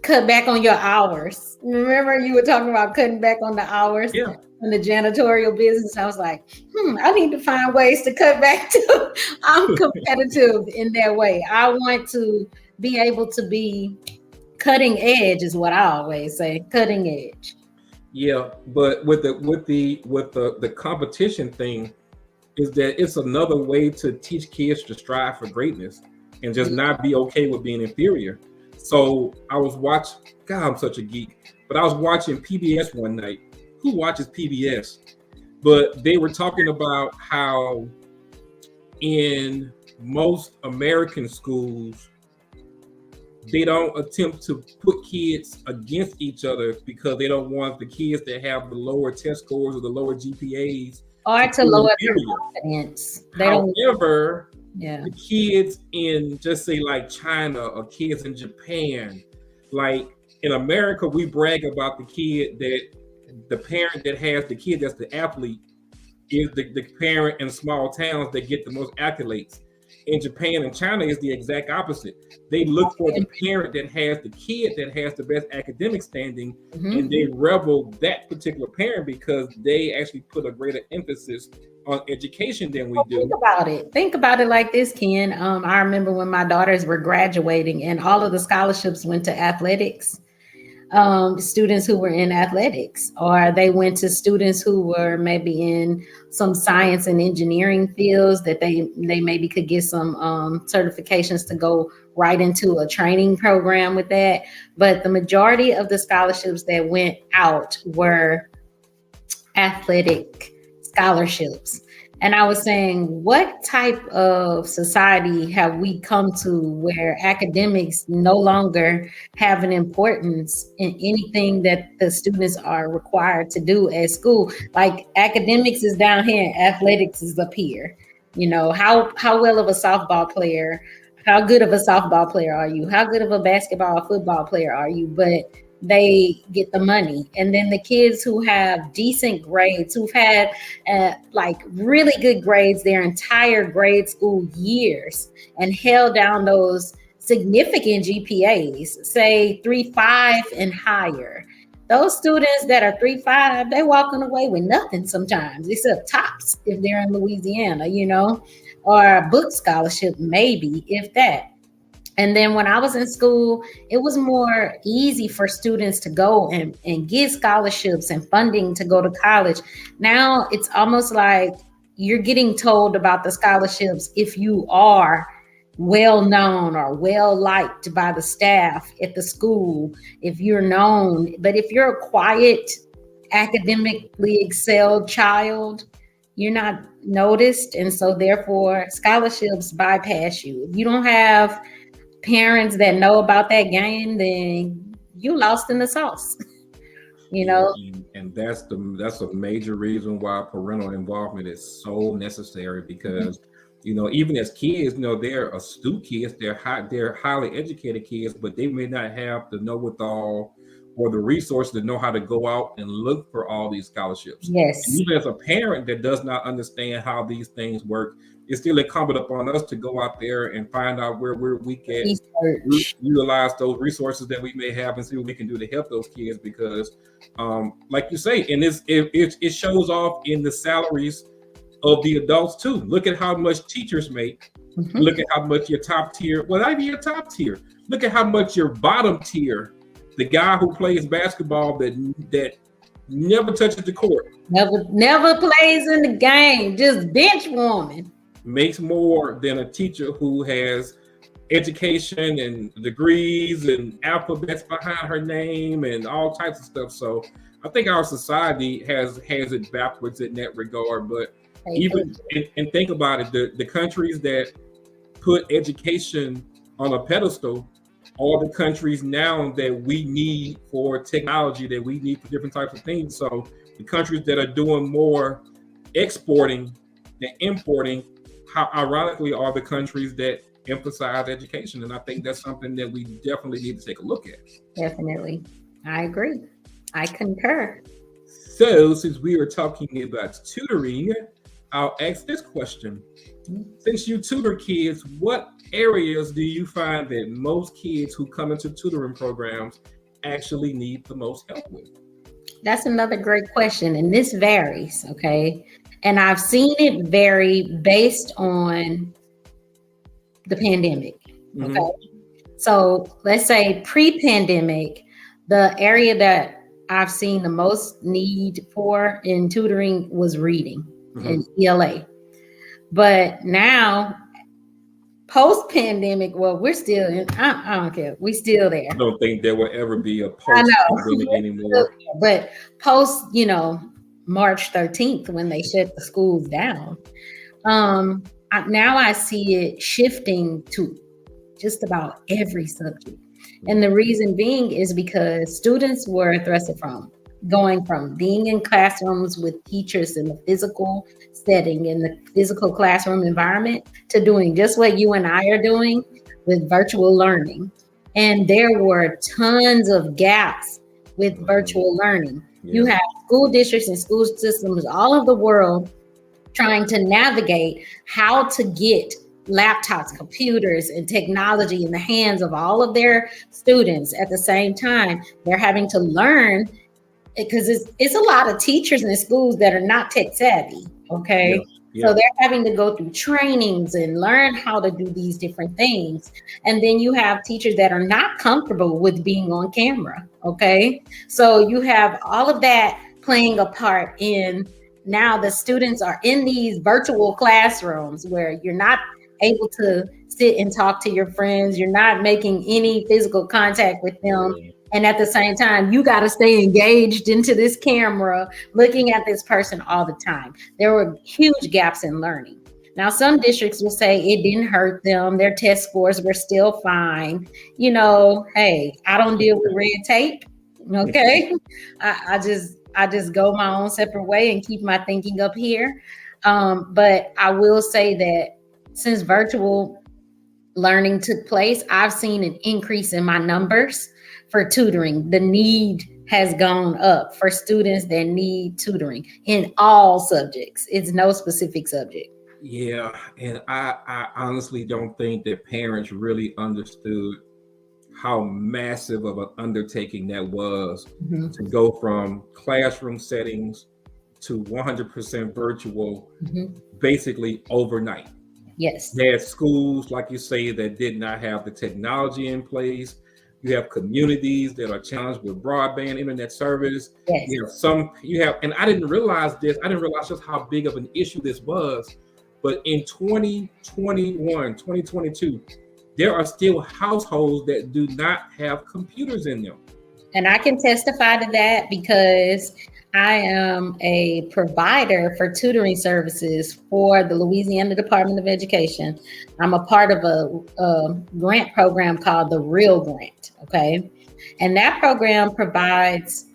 Speaker 3: cut back on your hours. Remember you were talking about cutting back on the hours in the janitorial business. I was like, I need to find ways to cut back too. I'm competitive in that way. I want to be able to be cutting edge is what I always say, cutting edge.
Speaker 1: Yeah, but with the competition thing is that it's another way to teach kids to strive for greatness and just not be okay with being inferior. So I was watching, God, I'm such a geek, but I was watching PBS one night. Who watches PBS? But they were talking about how in most American schools, they don't attempt to put kids against each other because they don't want the kids that have the lower test scores or the lower GPAs
Speaker 3: or to lower their confidence.
Speaker 1: However, the kids in just say like China or kids in Japan, like in America, we brag about the kid that the parent that has the kid that's the athlete is the parent in small towns that get the most accolades. In Japan and China is the exact opposite. They look for the parent that has the kid that has the best academic standing, and they revel that particular parent because they actually put a greater emphasis on education than we do.
Speaker 3: Think about it like this, Ken. I remember when my daughters were graduating and all of the scholarships went to athletics. Students who were in athletics, or they went to students who were maybe in some science and engineering fields that they maybe could get some certifications to go right into a training program with that. But the majority of the scholarships that went out were athletic scholarships. And I was saying, what type of society have we come to where academics no longer have an importance in anything that the students are required to do at school? Like academics is down here, athletics is up here. You know, how well of a softball player, how good of a softball player are you? How good of a basketball or football player are you? But they get the money. And then the kids who have decent grades, who've had like really good grades their entire grade school years and held down those significant GPAs, say 3.5 and higher. Those students that are 3.5, they're walking away with nothing sometimes, except tops if they're in Louisiana, you know, or a book scholarship, maybe, if that. And then when I was in school, it was more easy for students to go and get scholarships and funding to go to college. Now it's almost like you're getting told about the scholarships if you are well known or well liked by the staff at the school, if you're known. But if you're a quiet, academically excelled child, you're not noticed. And so therefore scholarships bypass you. If you don't have parents that know about that game, then you lost in the sauce. You know,
Speaker 1: and that's a major reason why parental involvement is so necessary, because even as kids, they're astute kids, they're highly educated kids, but they may not have the know-with-all or the resources to know how to go out and look for all these scholarships.
Speaker 3: yes,
Speaker 1: And even as a parent that does not understand how these things work, it's still incumbent upon us to go out there and find out where we're weak at,
Speaker 3: research.
Speaker 1: utilize those resources that we may have, and see what we can do to help those kids. Because, like you say, and it shows off in the salaries of the adults too. Look at how much teachers make.
Speaker 3: Mhm.
Speaker 1: Look at how much your top tier, well, not even your top tier. Look at how much your bottom tier, the guy who plays basketball that never touches the court,
Speaker 3: Never plays in the game, just bench warming.
Speaker 1: makes more than a teacher who has education and degrees and alphabets behind her name and all types of stuff. So I think our society has it backwards in that regard. But even and think about it, the countries that put education on a pedestal are the countries now that we need for technology, that we need for different types of things. So the countries that are doing more exporting than importing, how ironically are the countries that emphasize education. And I think that's something that we definitely need to take a look at.
Speaker 3: Definitely. I agree. I concur.
Speaker 1: So since we are talking about tutoring, I'll ask this question. Since you tutor kids, what areas do you find that most kids who come into tutoring programs actually need the most help with?
Speaker 3: That's another great question. And this varies, okay? And I've seen it vary based on the pandemic, okay? Mm-hmm. So let's say pre-pandemic, the area that I've seen the most need for in tutoring was reading and ELA. But now, post-pandemic, well, we're still in, I don't care. We still there.
Speaker 1: I don't think there will ever be a post-pandemic anymore.
Speaker 3: But post, March 13th, when they shut the schools down, now I see it shifting to just about every subject. And the reason being is because students were thrusted from going from being in classrooms with teachers in the physical setting, in the physical classroom environment, to doing just what you and I are doing with virtual learning. And there were tons of gaps with virtual learning. Yeah. You have school districts and school systems all over the world trying to navigate how to get laptops, computers, and technology in the hands of all of their students at the same time. They're having to learn, because it's a lot of teachers in the schools that are not tech savvy, okay? Yeah. So they're having to go through trainings and learn how to do these different things. And then you have teachers that are not comfortable with being on camera, okay? So you have all of that playing a part in, now the students are in these virtual classrooms where you're not able to sit and talk to your friends. You're not making any physical contact with them. And at the same time, you got to stay engaged into this camera, looking at this person all the time. There were huge gaps in learning. Now, some districts will say it didn't hurt them. Their test scores were still fine. Hey, I don't deal with red tape. Okay. I just go my own separate way and keep my thinking up here. But I will say that since virtual learning took place, I've seen an increase in my numbers for tutoring. The need has gone up for students that need tutoring in all subjects. It's no specific subject.
Speaker 1: Yeah, and I honestly don't think that parents really understood how massive of an undertaking that was to go from classroom settings to 100% virtual, basically overnight.
Speaker 3: Yes.
Speaker 1: There's schools, like you say, that did not have the technology in place. You have communities that are challenged with broadband internet service.
Speaker 3: Yes.
Speaker 1: And I didn't realize this. I didn't realize just how big of an issue this was. But in 2021, 2022, there are still households that do not have computers in them.
Speaker 3: And I can testify to that because I am a provider for tutoring services for the Louisiana Department of Education. I'm a part of a grant program called the Real Grant. Okay. And that program provides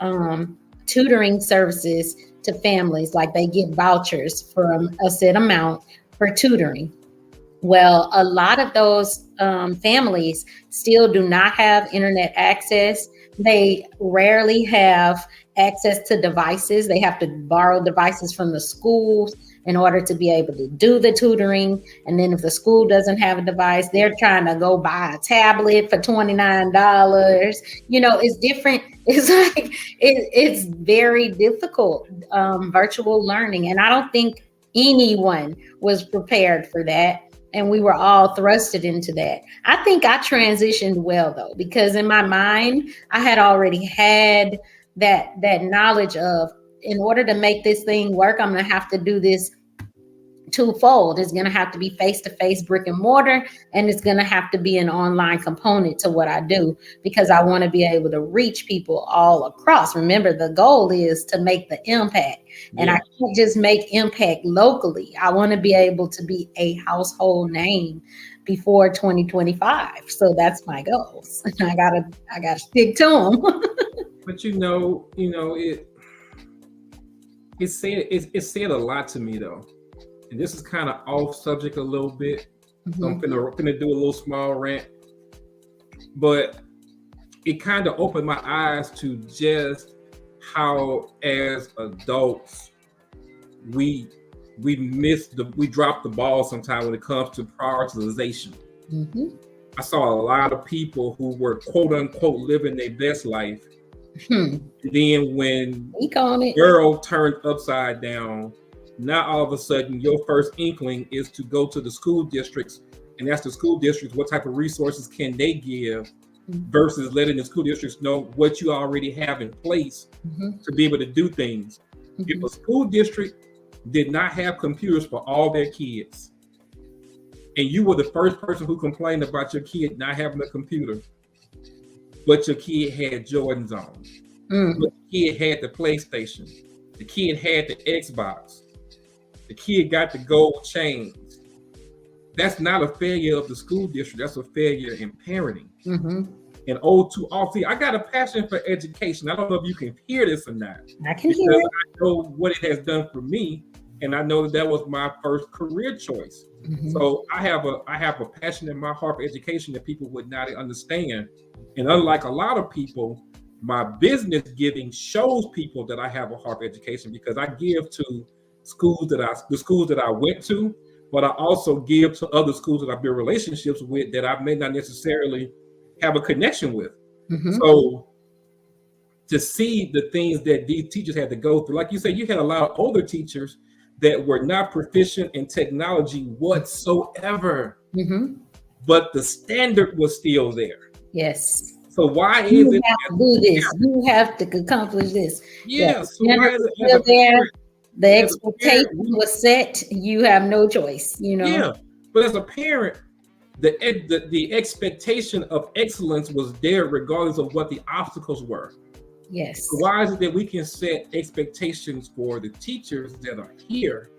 Speaker 3: tutoring services to families, like they get vouchers for a set amount for tutoring. Well, a lot of those families still do not have internet access. They rarely have access to devices. They have to borrow devices from the schools in order to be able to do the tutoring. And then if the school doesn't have a device, they're trying to go buy a tablet for $29. It's different. It's like it's very difficult, virtual learning. And I don't think anyone was prepared for that. And we were all thrusted into that. I think I transitioned well, though, because in my mind, I had already had that knowledge of, in order to make this thing work, I'm going to have to do this twofold. It's going to have to be face-to-face, brick and mortar, and it's going to have to be an online component to what I do, because I want to be able to reach people all across. Remember, the goal is to make the impact, and I can't just make impact locally. I want to be able to be a household name before 2025. So that's my goals. I gotta stick to them.
Speaker 1: But it said a lot to me, though. And this is kind of off subject a little bit. So I'm gonna do a little small rant. But it kind of opened my eyes to just how, as adults, we drop the ball sometimes when it comes to prioritization. I saw a lot of people who were quote unquote living their best life. Then when the world turned upside down, now all of a sudden your first inkling is to go to the school districts and ask the school districts what type of resources can they give, versus letting the school districts know what you already have in place to be able to do things. If a school district did not have computers for all their kids, and you were the first person who complained about your kid not having a computer, but your kid had Jordans on, but the kid had the PlayStation, the kid had the Xbox, the kid got the gold chains, that's not a failure of the school district. That's a failure in parenting. And too often, I got a passion for education. I don't know if you can hear this or not.
Speaker 3: I can hear it.
Speaker 1: I know what it has done for me, and I know that was my first career choice. So I have a passion in my heart for education that people would not understand. And unlike a lot of people, my business giving shows people that I have a heart for education, because I give to the schools that I went to, but I also give to other schools that I build relationships with that I may not necessarily have a connection with. So to see the things that these teachers had to go through, like you said, you had a lot of older teachers that were not proficient in technology whatsoever, but the standard was still there.
Speaker 3: Yes.
Speaker 1: So why is
Speaker 3: You
Speaker 1: it
Speaker 3: have to do this? You have to accomplish this.
Speaker 1: Yeah. So why is it
Speaker 3: still there? The expectation was set. You have no choice.
Speaker 1: Yeah. But as a parent, the expectation of excellence was there regardless of what the obstacles were.
Speaker 3: Yes.
Speaker 1: So why is it that we can set expectations for the teachers that are here,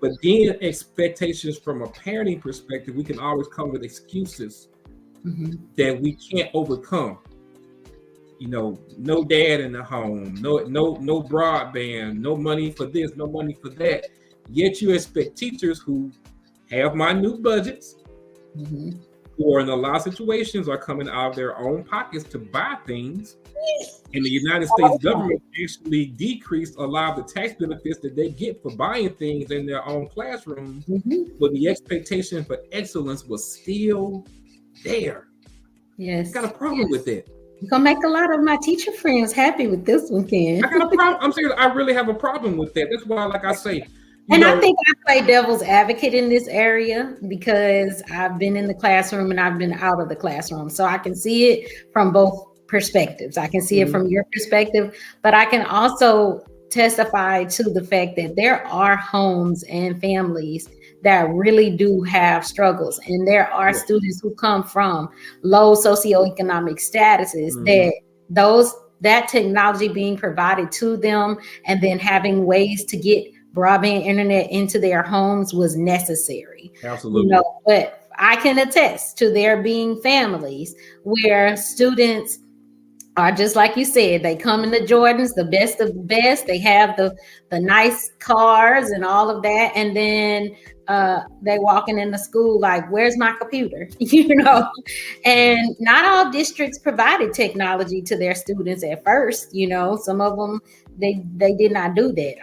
Speaker 1: but then expectations from a parenting perspective, we can always come with excuses that we can't overcome? No dad in the home, no broadband, no money for this, no money for that. Yet you expect teachers who have minute budgets, who are in a lot of situations are coming out of their own pockets to buy things. And the United States government actually decreased a lot of the tax benefits that they get for buying things in their own classrooms. But the expectation for excellence was still there.
Speaker 3: Yes.
Speaker 1: I got a problem with that.
Speaker 3: You're gonna make a lot of my teacher friends happy with this one, Ken.
Speaker 1: I got a problem. I'm serious. I really have a problem with that. That's why, like I say,
Speaker 3: I think I play devil's advocate in this area because I've been in the classroom and I've been out of the classroom. So I can see it from both perspectives. I can see it from your perspective, but I can also testify to the fact that there are homes and families that really do have struggles. And there are students who come from low socioeconomic statuses that those that technology being provided to them and then having ways to get broadband internet into their homes was necessary.
Speaker 1: Absolutely.
Speaker 3: But I can attest to there being families where students are just like you said, they come in the Jordans, the best of the best. They have the nice cars and all of that, and then they walking in the school like, "Where's my computer?" And not all districts provided technology to their students at first. Some of them they did not do that.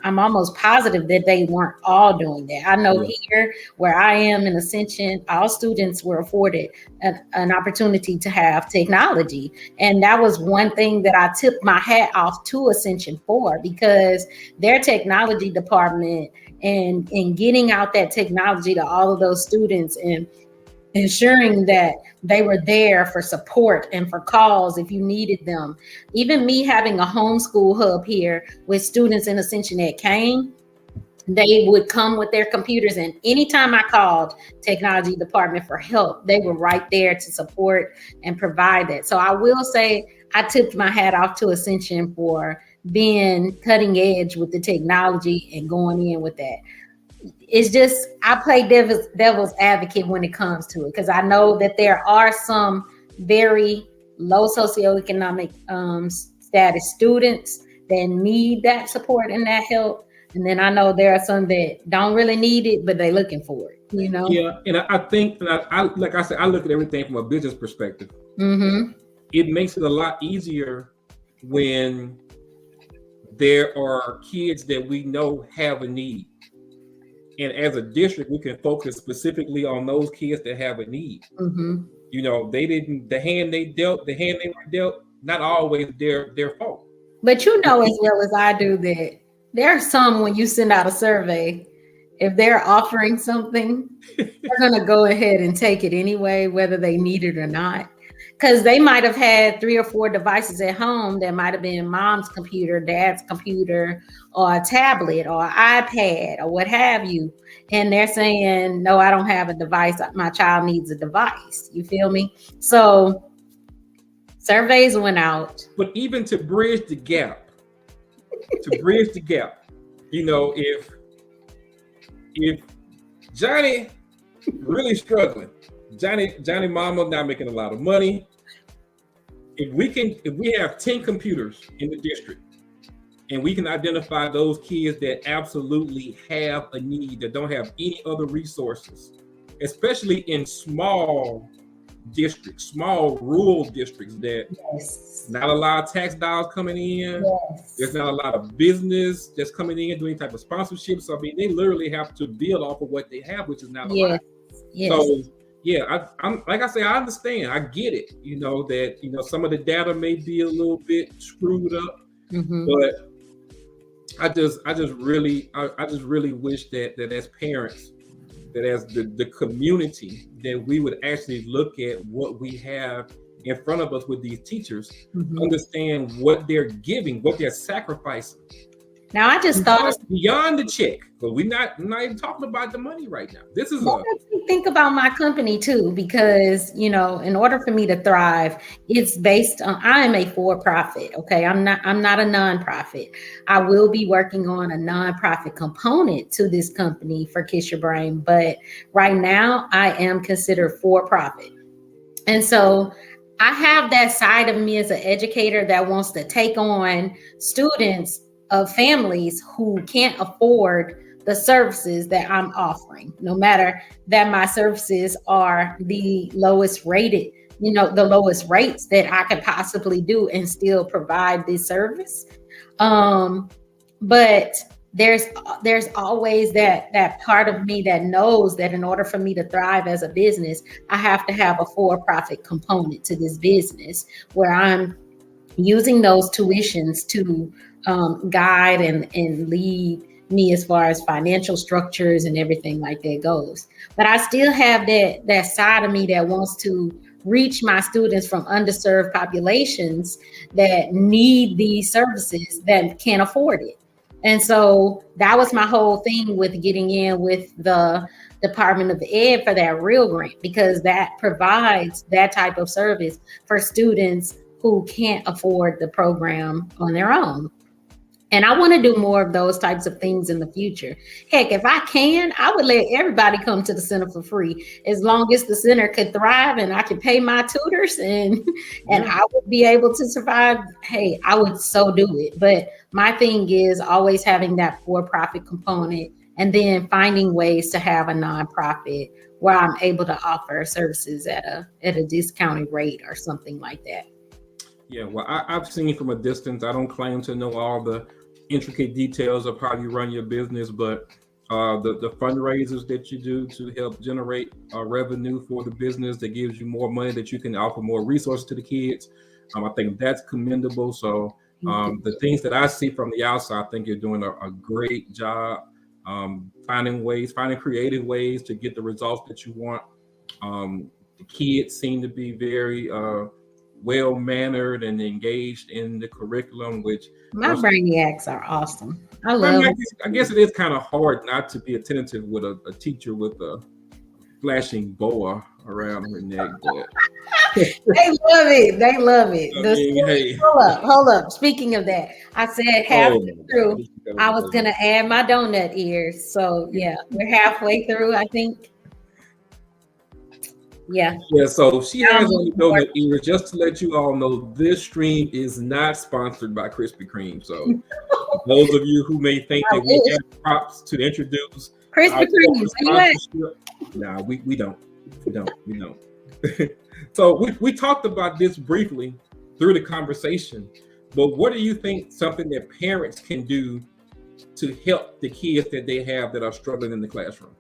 Speaker 3: I'm almost positive that they weren't all doing that. I know here where I am in Ascension, all students were afforded an opportunity to have technology. And that was one thing that I tipped my hat off to Ascension for, because their technology department and getting out that technology to all of those students and ensuring that they were there for support and for calls if you needed them. Even me having a homeschool hub here with students in Ascension that came, they would come with their computers, and anytime I called technology department for help, they were right there to support and provide that. So I will say I tipped my hat off to Ascension for being cutting edge with the technology and going in with that. It's just, I play devil's advocate when it comes to it, because I know that there are some very low socioeconomic status students that need that support and that help. And then I know there are some that don't really need it, but they're looking for it,
Speaker 1: Yeah, and I think, I like I said, I look at everything from a business perspective.
Speaker 3: Mm-hmm.
Speaker 1: It makes it a lot easier when there are kids that we know have a need. And as a district, we can focus specifically on those kids that have a need.
Speaker 3: Mm-hmm.
Speaker 1: The hand they were dealt, not always their fault.
Speaker 3: But as well as I do that there are some, when you send out a survey, if they're offering something, they're going to go ahead and take it anyway, whether they need it or not. Because they might have had 3 or 4 devices at home that might have been mom's computer, dad's computer, or a tablet or iPad or what have you. And they're saying, no, I don't have a device. My child needs a device. You feel me? So surveys went out.
Speaker 1: But even to bridge the gap, if Johnny really struggling, Johnny mama not making a lot of money, if we have 10 computers in the district and we can identify those kids that absolutely have a need, that don't have any other resources, especially in small districts, small rural districts that not a lot of tax dollars coming in. There's not a lot of business that's coming in doing any type of sponsorship. So I mean, they literally have to build off of what they have, which is not a lot. So yeah, I'm like I say, I understand, I get it. That some of the data may be a little bit screwed up, but I just really wish that as parents, that as the community, that we would actually look at what we have in front of us with these teachers, understand what they're giving, what they're sacrificing.
Speaker 3: Now, I just thought
Speaker 1: beyond the check, but we're not even talking about the money right now. This is
Speaker 3: think about my company too, because in order for me to thrive, it's based on, I am a for-profit. Okay, I'm not a nonprofit. I will be working on a nonprofit component to this company for Kiss Your Brain, but right now I am considered for-profit, and so I have that side of me as an educator that wants to take on students of families who can't afford the services that I'm offering, no matter that my services are the lowest rated, the lowest rates that I could possibly do and still provide this service. But there's always that part of me that knows that in order for me to thrive as a business, I have to have a for-profit component to this business where I'm using those tuitions to guide and lead me as far as financial structures and everything like that goes. But I still have that side of me that wants to reach my students from underserved populations that need these services that can't afford it. And so that was my whole thing with getting in with the Department of Ed for that real grant, because that provides that type of service for students who can't afford the program on their own. And I want to do more of those types of things in the future. Heck, if I can, I would let everybody come to the center for free, as long as the center could thrive and I could pay my tutors and I would be able to survive. Hey, I would so do it. But my thing is always having that for-profit component and then finding ways to have a nonprofit where I'm able to offer services at a discounted rate or something like that.
Speaker 1: Yeah, well, I've seen from a distance. I don't claim to know all the intricate details of how you run your business, but the fundraisers that you do to help generate revenue for the business that gives you more money that you can offer more resources to the kids. I think that's commendable. So the things that I see from the outside, I think you're doing a great job finding creative ways to get the results that you want. The kids seem to be very well-mannered and engaged in the curriculum, which
Speaker 3: my brainiacs are awesome. I
Speaker 1: guess it is kind of hard not to be attentive with a teacher with a flashing boa around her neck. But
Speaker 3: they love it. They love it.
Speaker 1: Hey.
Speaker 3: Hold up. Speaking of that, I said halfway through, I was going to add my donut ears. So yeah, we're halfway through, I think. Yeah.
Speaker 1: So she has on the donut ears. Just to let you all know, this stream is not sponsored by Krispy Kreme. So those of you who may think that we have props to introduce
Speaker 3: Krispy Kreme,
Speaker 1: nah, we don't. So we talked about this briefly through the conversation, but what do you think something that parents can do to help the kids that they have that are struggling in the classroom?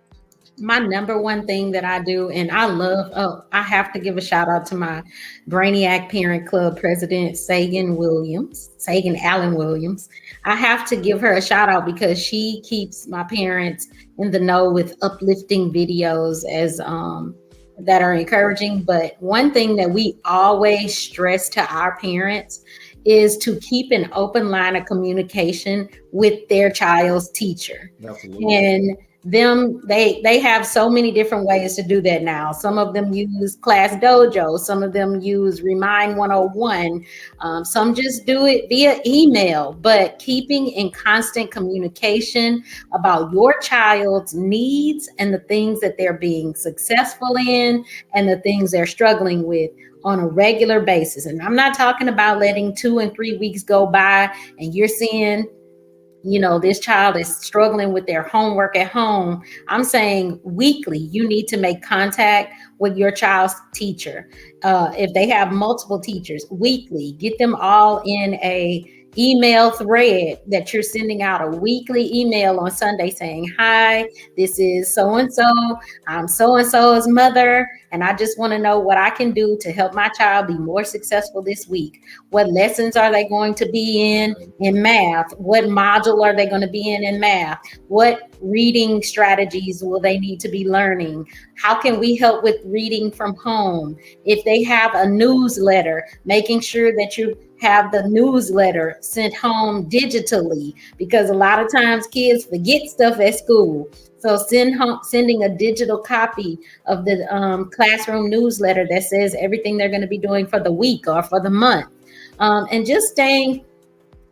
Speaker 3: My number one thing that I do, and I have to give a shout out to my Brainiac Parent Club president, Sagan Allen Williams. I have to give her a shout out because she keeps my parents in the know with uplifting videos as that are encouraging. But one thing that we always stress to our parents is to keep an open line of communication with their child's teacher.
Speaker 1: Absolutely.
Speaker 3: And they have so many different ways to do that now. Some of them use Class Dojo, some of them use Remind 101, some just do it via email. But keeping in constant communication about your child's needs and the things that they're being successful in and the things they're struggling with on a regular basis. And I'm not talking about letting 2 and 3 weeks go by and you're seeing, this child is struggling with their homework at home. I'm saying weekly, you need to make contact with your child's teacher. If they have multiple teachers, weekly, get them all in a email thread that you're sending out a weekly email on Sunday saying, hi, this is so-and-so. I'm so-and-so's mother. And I just want to know what I can do to help my child be more successful this week. What lessons are they going to be in math? What module are they going to be in math? What reading strategies will they need to be learning? How can we help with reading from home? If they have a newsletter, making sure that you have the newsletter sent home digitally, because a lot of times kids forget stuff at school. So sending a digital copy of the classroom newsletter that says everything they're going to be doing for the week or for the month, and just staying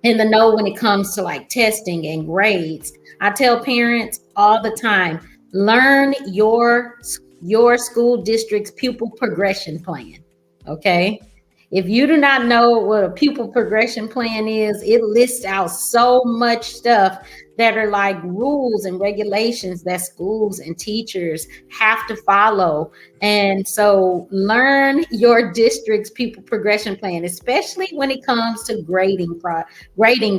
Speaker 3: in the know when it comes to like testing and grades. I tell parents all the time, learn your school district's pupil progression plan. Okay. If you do not know what a pupil progression plan is, it lists out so much stuff that are like rules and regulations that schools and teachers have to follow. And so learn your district's pupil progression plan, especially when it comes to grading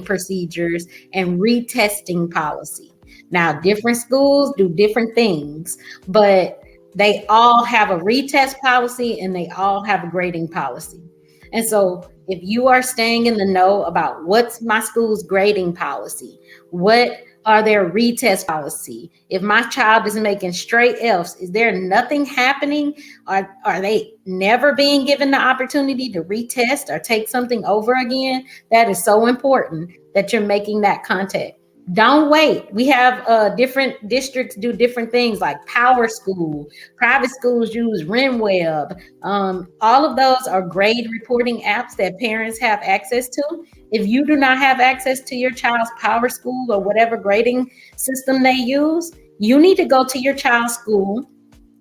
Speaker 3: procedures and retesting policy. Now, different schools do different things, but they all have a retest policy and they all have a grading policy. And so if you are staying in the know about what's my school's grading policy, what are their retest policy? If my child is making straight F's, is there nothing happening? Are they never being given the opportunity to retest or take something over again? That is so important that you're making that contact. Don't wait. We have different districts do different things like Power School. Private schools use RenWeb. All of those are grade reporting apps that parents have access to. If you do not have access to your child's Power School or whatever grading system they use, you need to go to your child's school,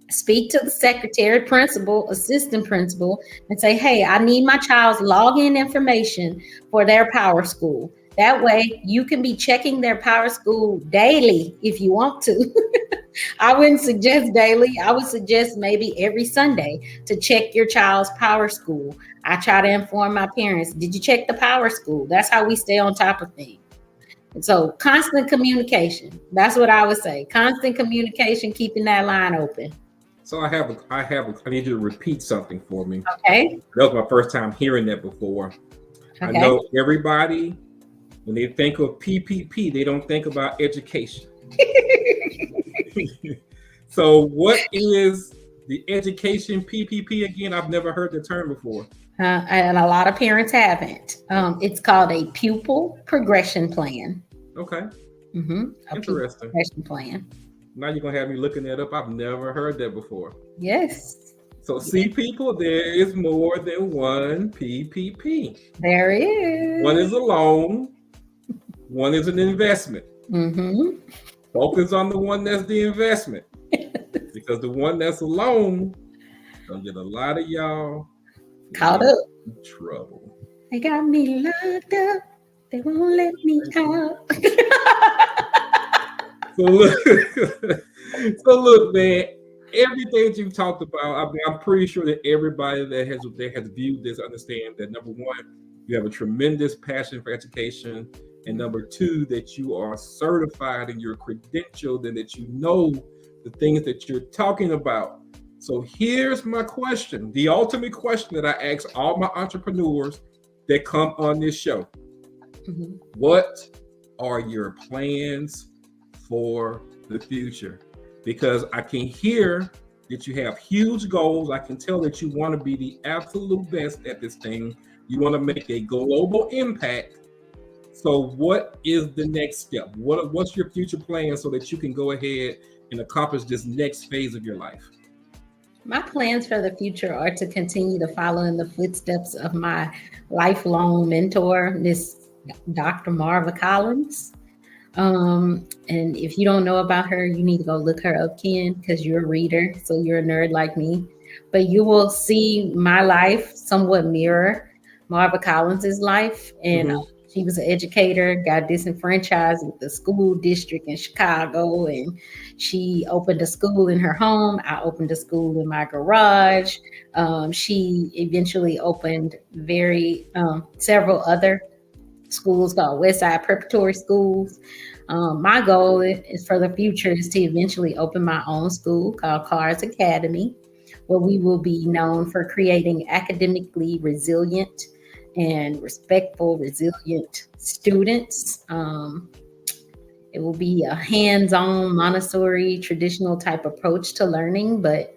Speaker 3: speak to the secretary, principal, assistant principal, and say, hey, I need my child's login information for their Power School. That way you can be checking their Power School daily if you want to. I wouldn't suggest daily. I would suggest maybe every Sunday to check your child's Power School. I try to inform my parents, did you check the Power School? That's how we stay on top of things. And so constant communication. That's what I would say. Constant communication, keeping that line open.
Speaker 1: So I need you to repeat something for me.
Speaker 3: Okay.
Speaker 1: That was my first time hearing that before. Okay. I know everybody, when they think of PPP, they don't think about education. So what is the education PPP again? I've never heard the term before.
Speaker 3: And a lot of parents haven't. It's called a pupil progression plan.
Speaker 1: Okay.
Speaker 3: Interesting. Progression plan.
Speaker 1: Now you're going to have me looking that up. I've never heard that before.
Speaker 3: Yes.
Speaker 1: So see, people, there is more than one PPP.
Speaker 3: There is.
Speaker 1: One is a loan. One is an investment. Focus on the one that's the investment. Because the one that's a loan, gonna get a lot of y'all
Speaker 3: caught up
Speaker 1: in trouble.
Speaker 3: They got me locked up. They won't let me out.
Speaker 1: So look, man. Everything you've talked about, I'm pretty sure that everybody that has viewed this understand that number one, you have a tremendous passion for education, and number two, that you are certified and you're credentialed, and that you know the things that you're talking about. So here's my question, the ultimate question that I ask all my entrepreneurs that come on this show. What are your plans for the future? Because I can hear that you have huge goals. I can tell that you want to be the absolute best at this thing. You want to make a global impact. So what is the next step? What's your future plan so that you can go ahead and accomplish this next phase of your life?
Speaker 3: My plans for the future are to continue to follow in the footsteps of my lifelong mentor, Miss Dr. Marva Collins. And if you don't know about her, you need to go look her up, Ken, because you're a reader, so you're a nerd like me. But you will see my life somewhat mirror Marva Collins's life. And she was an educator, got disenfranchised with the school district in Chicago, and she opened a school in her home. I opened a school in my garage. She eventually opened several other schools called Westside Preparatory Schools. My goal is for the future is to eventually open my own school called Carr's Academy, where we will be known for creating academically resilient and respectful, resilient students. It will be a hands-on Montessori traditional type approach to learning, but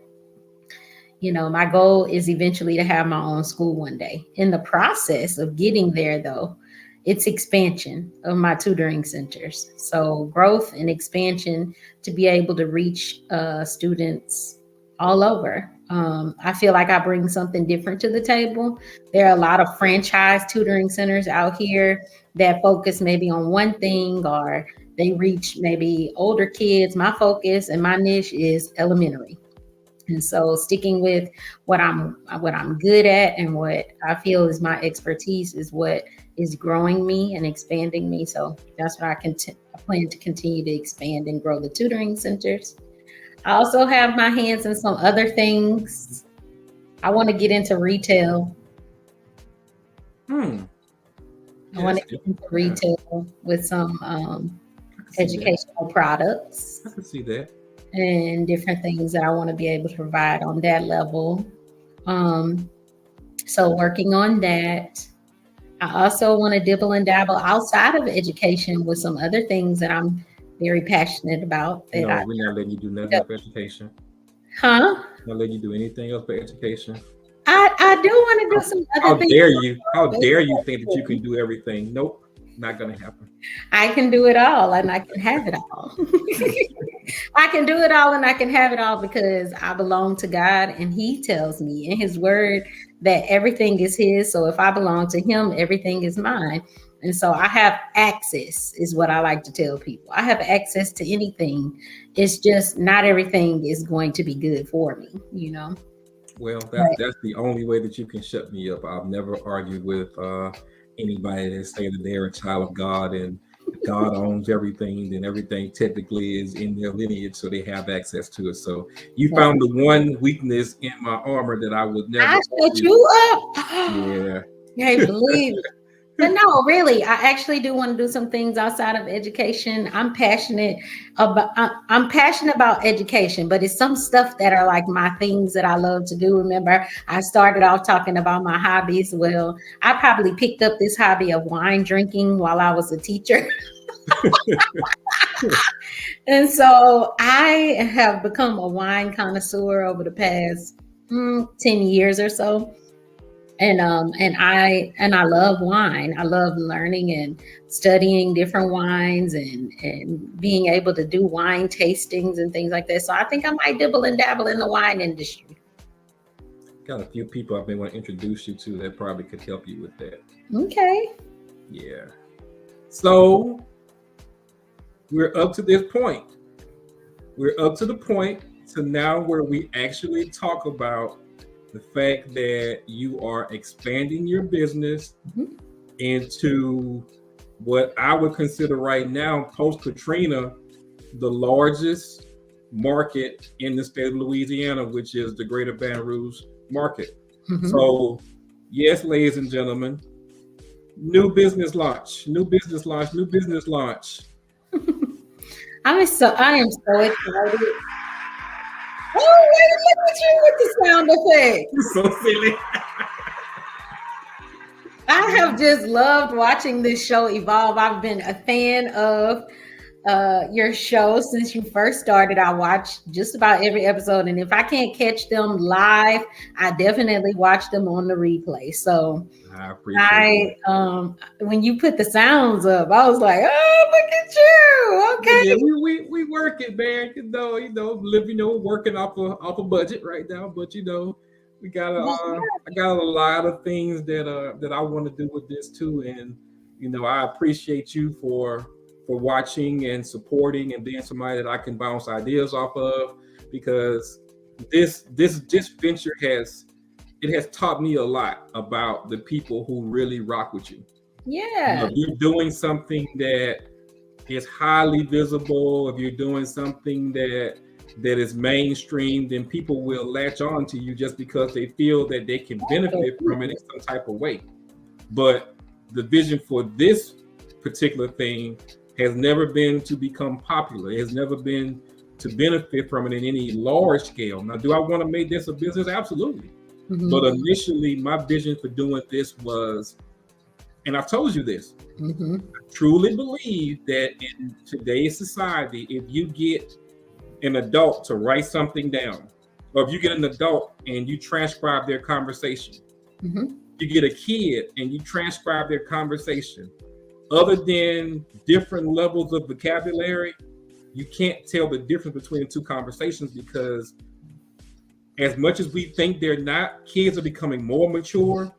Speaker 3: my goal is eventually to have my own school one day. In the process of getting there, though, it's expansion of my tutoring centers. So growth and expansion to be able to reach students all over. I feel like I bring something different to the table. There are a lot of franchise tutoring centers out here that focus maybe on one thing, or they reach maybe older kids. My focus and my niche is elementary. And so sticking with what I'm good at and what I feel is my expertise is what is growing me and expanding me. So that's what I plan to continue to expand and grow the tutoring centers. I also have my hands in some other things. I want to get into retail. I want to get into retail with some educational products.
Speaker 1: I can see that.
Speaker 3: And different things that I want to be able to provide on that level. So working on that. I also want to dibble and dabble outside of education with some other things that I'm very passionate about.
Speaker 1: We're not letting you do nothing for education.
Speaker 3: Huh?
Speaker 1: Not letting you do anything else for education.
Speaker 3: I do want to do some other things.
Speaker 1: How dare you think that you can do everything? Nope. Not gonna happen.
Speaker 3: I can do it all and I can have it all. I can do it all and I can have it all because I belong to God and He tells me in His word that everything is His. So if I belong to Him, everything is mine. And so I have access, is what I like to tell people. I have access to anything. It's just not everything is going to be good for me, you know?
Speaker 1: Well,
Speaker 3: Right.
Speaker 1: that's the only way that you can shut me up. I've never argued with anybody that say that they're a child of God and God owns everything, then everything technically is in their lineage, so they have access to it. So you
Speaker 3: Yeah.
Speaker 1: found the one weakness in my armor that I would never
Speaker 3: I shut
Speaker 1: argue.
Speaker 3: you up.
Speaker 1: Yeah.
Speaker 3: Can't believe it. But no, really, I actually do want to do some things outside of education. I'm passionate about education, but it's some stuff that are like my things that I love to do. Remember, I started off talking about my hobbies. Well, I probably picked up this hobby of wine drinking while I was a teacher. And so I have become a wine connoisseur over the past 10 years or so. And I love wine. I love learning and studying different wines and being able to do wine tastings and things like that. So I think I might dibble and dabble in the wine industry.
Speaker 1: Got a few people I've been want to introduce you to that probably could help you with that.
Speaker 3: Okay.
Speaker 1: Yeah. So we're up to this point. We're up to the point to now where we actually talk about the fact that you are expanding your business into what I would consider right now, post Katrina, the largest market in the state of Louisiana, which is the Greater Baton Rouge market.
Speaker 3: Mhm.
Speaker 1: So, yes, ladies and gentlemen, new business launch.
Speaker 3: I am so excited. Oh, wait, look at you with the sound effects.
Speaker 1: So silly.
Speaker 3: I have just loved watching this show evolve. I've been a fan of your show since you first started. I watch just about every episode, and if I can't catch them live, I definitely watch them on the replay. So
Speaker 1: I appreciate
Speaker 3: I when you put the sounds up, I was like, oh, look at you. Okay.
Speaker 1: Yeah, we work it, man. Working off a budget right now, but we got I got a lot of things that I want to do with this too, and I appreciate you for watching and supporting and being somebody that I can bounce ideas off of, because this venture has taught me a lot about the people who really rock with you.
Speaker 3: Yeah.
Speaker 1: If you're doing something that is highly visible, if you're doing something that is mainstream, then people will latch on to you just because they feel that they can benefit from it in some type of way. But the vision for this particular thing has never been to become popular. It has never been to benefit from it in any large scale. Now, do I want to make this a business? Absolutely.
Speaker 3: Mhm.
Speaker 1: But initially, my vision for doing this was, and I've told you this,
Speaker 3: Mhm.
Speaker 1: I truly believe that in today's society, if you get an adult to write something down, or if you get an adult and you transcribe their conversation,
Speaker 3: Mhm.
Speaker 1: you get a kid and you transcribe their conversation, other than different levels of vocabulary, you can't tell the difference between the two conversations, because as much as we think they're not, kids are becoming more mature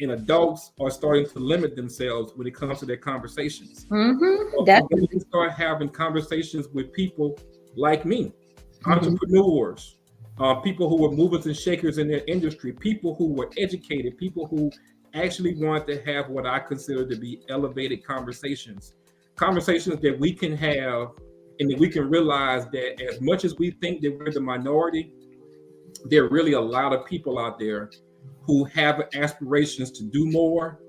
Speaker 1: and adults are starting to limit themselves when it comes to their conversations.
Speaker 3: Mhm.
Speaker 1: So
Speaker 3: Definitely.
Speaker 1: we start having conversations with people like me,
Speaker 3: Mhm.
Speaker 1: entrepreneurs, people who were movers and shakers in their industry, people who were educated, people who actually wanted to have what I consider to be elevated conversations that we can have, and that we can realize that as much as we think that we're the minority, there are really a lot of people out there who have aspirations to do more.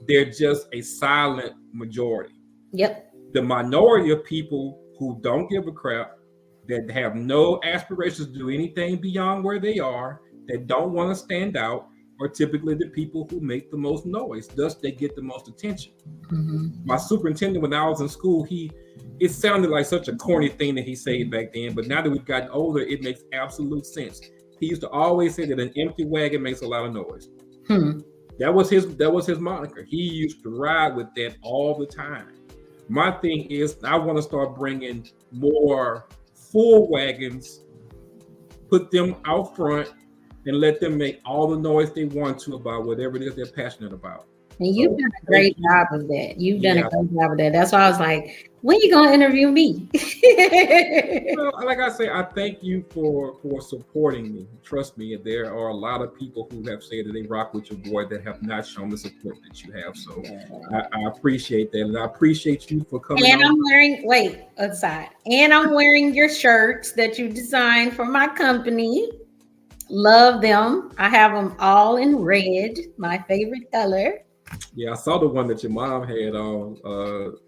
Speaker 1: They're just a silent majority.
Speaker 3: Yep.
Speaker 1: The minority of people who don't give a crap, that have no aspirations to do anything beyond where they are, that don't want to stand out, are typically the people who make the most noise. Thus, they get the most attention.
Speaker 3: Mhm.
Speaker 1: My superintendent, when I was in school, it sounded like such a corny thing that he said back then, but now that we've gotten older, it makes absolute sense. He used to always say that an empty wagon makes a lot of noise.
Speaker 3: Hmm.
Speaker 1: That was his moniker. He used to ride with that all the time. My thing is, I want to start bringing more full wagons, put them out front, and let them make all the noise they want to about whatever it is they're passionate about.
Speaker 3: And you've
Speaker 1: So,
Speaker 3: done a great job of that. You've done a
Speaker 1: yeah.
Speaker 3: great job of that. That's why I was like, when you gonna interview me?
Speaker 1: Well, like I say, I thank you for supporting me. Trust me, there are a lot of people who have said that they rock with your boy that have not shown the support that you have. So I appreciate that, and I appreciate you for coming
Speaker 3: And
Speaker 1: on.
Speaker 3: I'm wearing aside. And I'm wearing your shirts that you designed for my company. Love them. I have them all in red, my favorite color.
Speaker 1: Yeah, I saw the one that your mom had on.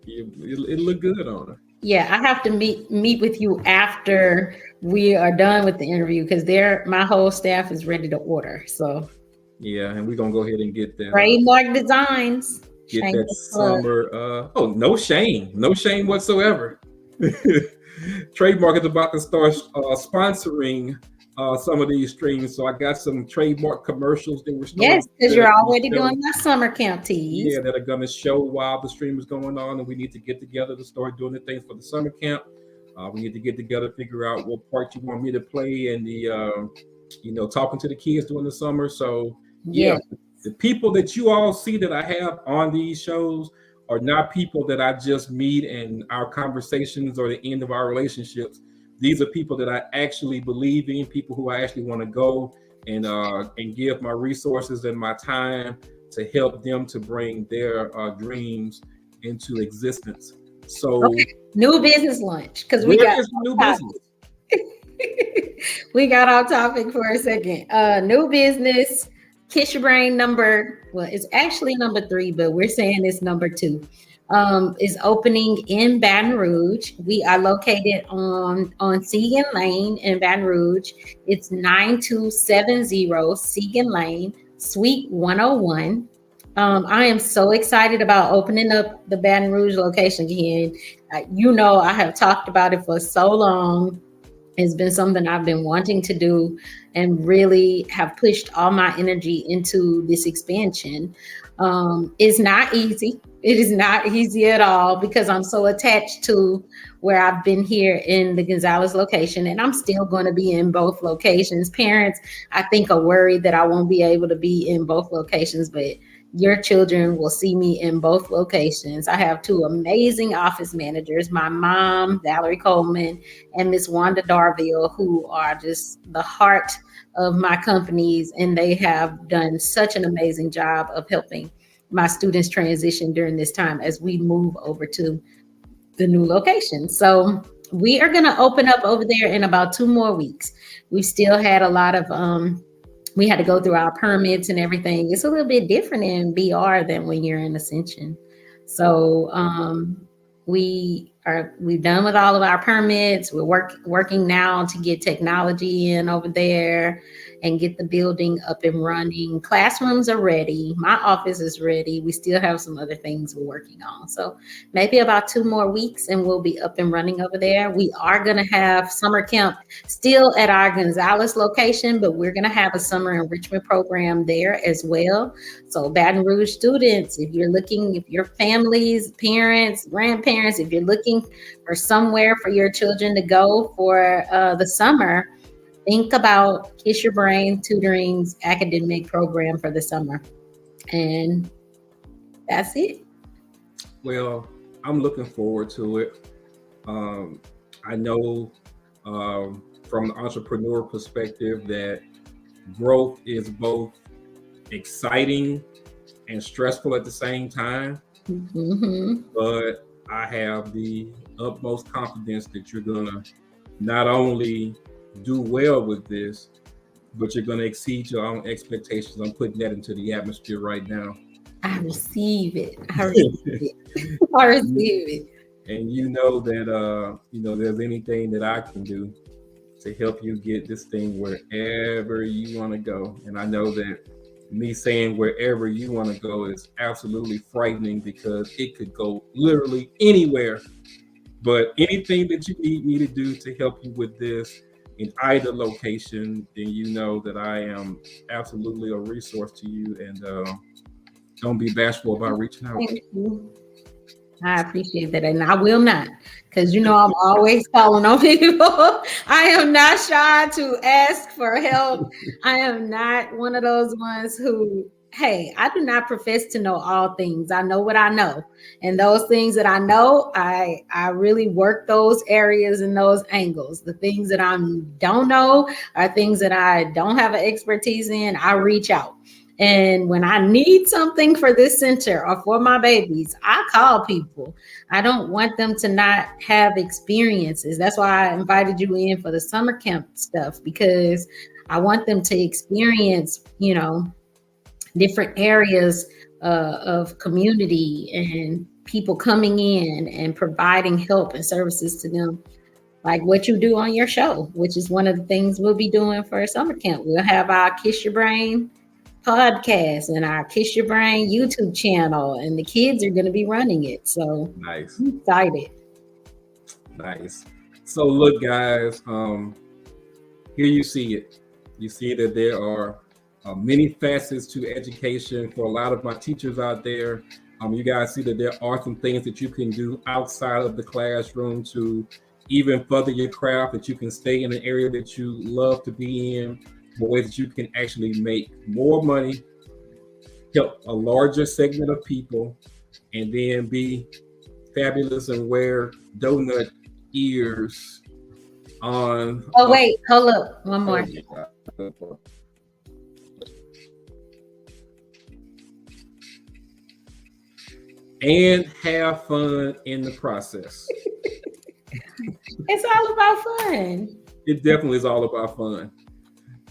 Speaker 1: It looked good on her.
Speaker 3: Yeah, I have to meet with you after we are done with the interview because my whole staff is ready to order. So
Speaker 1: Yeah, and we're gonna go ahead and get that.
Speaker 3: trademark designs.
Speaker 1: Get that
Speaker 3: Shameless plug.
Speaker 1: summer. Oh, no shame whatsoever. Trademark is about to start sponsoring some of these streams. So I got some trademark commercials that we're starting.
Speaker 3: Yes, because you're already doing my summer camp teas.
Speaker 1: Yeah, that are going to show while the stream is going on, and we need to get together to start doing the things for the summer camp. We need to get together, figure out what part you want me to play, and the talking to the kids during the summer. So yeah, the people that you all see that I have on these shows are not people that I just meet and our conversations or the end of our relationships. These are people that I actually believe in, people who I actually want to go and give my resources and my time to help them to bring their dreams into existence. So
Speaker 3: new business lunch, because
Speaker 1: we got new business.
Speaker 3: We got off topic for a second. New business, Kiss Your Brain it's actually number 3, but we're saying it's number 2. Is opening in Baton Rouge. We are located on Segan Lane in Baton Rouge. It's 9270 Segan Lane, Suite 101. I am so excited about opening up the Baton Rouge location again. I have talked about it for so long. It's been something I've been wanting to do and really have pushed all my energy into this expansion. It's not easy. It is not easy at all because I'm so attached to where I've been here in the Gonzales location, and I'm still going to be in both locations. Parents, I think, are worried that I won't be able to be in both locations, but your children will see me in both locations. I have 2 amazing office managers, my mom, Valerie Coleman, and Miss Wanda Darville, who are just the heart of my companies, and they have done such an amazing job of helping my students transition during this time as we move over to the new location. So we are going to open up over there in about 2 more weeks. We still had a lot of we had to go through our permits and everything. It's a little bit different in BR than when you're in Ascension. So we've done with all of our permits. We're working now to get technology in over there and get the building up and running. Classrooms are ready. My office is ready. We still have some other things we're working on. So maybe about 2 more weeks and we'll be up and running over there. We are going to have summer camp still at our Gonzales location, but we're going to have a summer enrichment program there as well. So Baton Rouge students, if your families, parents, grandparents, if you're looking for somewhere for your children to go for the summer, think about Kiss Your Brain Tutoring's academic program for the summer. And that's it.
Speaker 1: Well, I'm looking forward to it. I know from the entrepreneur perspective that growth is both exciting and stressful at the same time.
Speaker 3: Mm-hmm.
Speaker 1: But I have the utmost confidence that you're going to not only do well with this, but you're going to exceed your own expectations. I'm putting that into the atmosphere right now.
Speaker 3: I receive it. I receive it.
Speaker 1: And you know that there's anything that I can do to help you get this thing wherever you want to go. And I know that me saying wherever you want to go is absolutely frightening because it could go literally anywhere. But anything that you need me to do to help you with this in either location, then you know that I am absolutely a resource to you. And Don't be bashful about reaching out.
Speaker 3: Thank you. I appreciate that, and I will not, because I'm always calling on people. I am not shy to ask for help. I am not one of those ones who, hey, I do not profess to know all things. I know what I know, and those things that I know, I really work those areas and those angles. The things that I don't know are things that I don't have an expertise in. I reach out. And when I need something for this center or for my babies, I call people. I don't want them to not have experiences. That's why I invited you in for the summer camp stuff, because I want them to experience, different areas of community and people coming in and providing help and services to them, like what you do on your show, which is one of the things we'll be doing for summer camp. We'll have our Kiss Your Brain podcast and our Kiss Your Brain YouTube channel, and the kids are going to be running it. So
Speaker 1: Nice.
Speaker 3: I'm excited.
Speaker 1: Nice. So look, guys, here you see it. You see that there are many facets to education for a lot of my teachers out there. You guys see that there are some things that you can do outside of the classroom to even further your craft, that you can stay in an area that you love to be in, ways that you can actually make more money, help a larger segment of people, and then be fabulous and wear donut ears on.
Speaker 3: Oh, wait, hold up. One more.
Speaker 1: And have fun in the process.
Speaker 3: It's all about fun.
Speaker 1: It definitely is all about fun.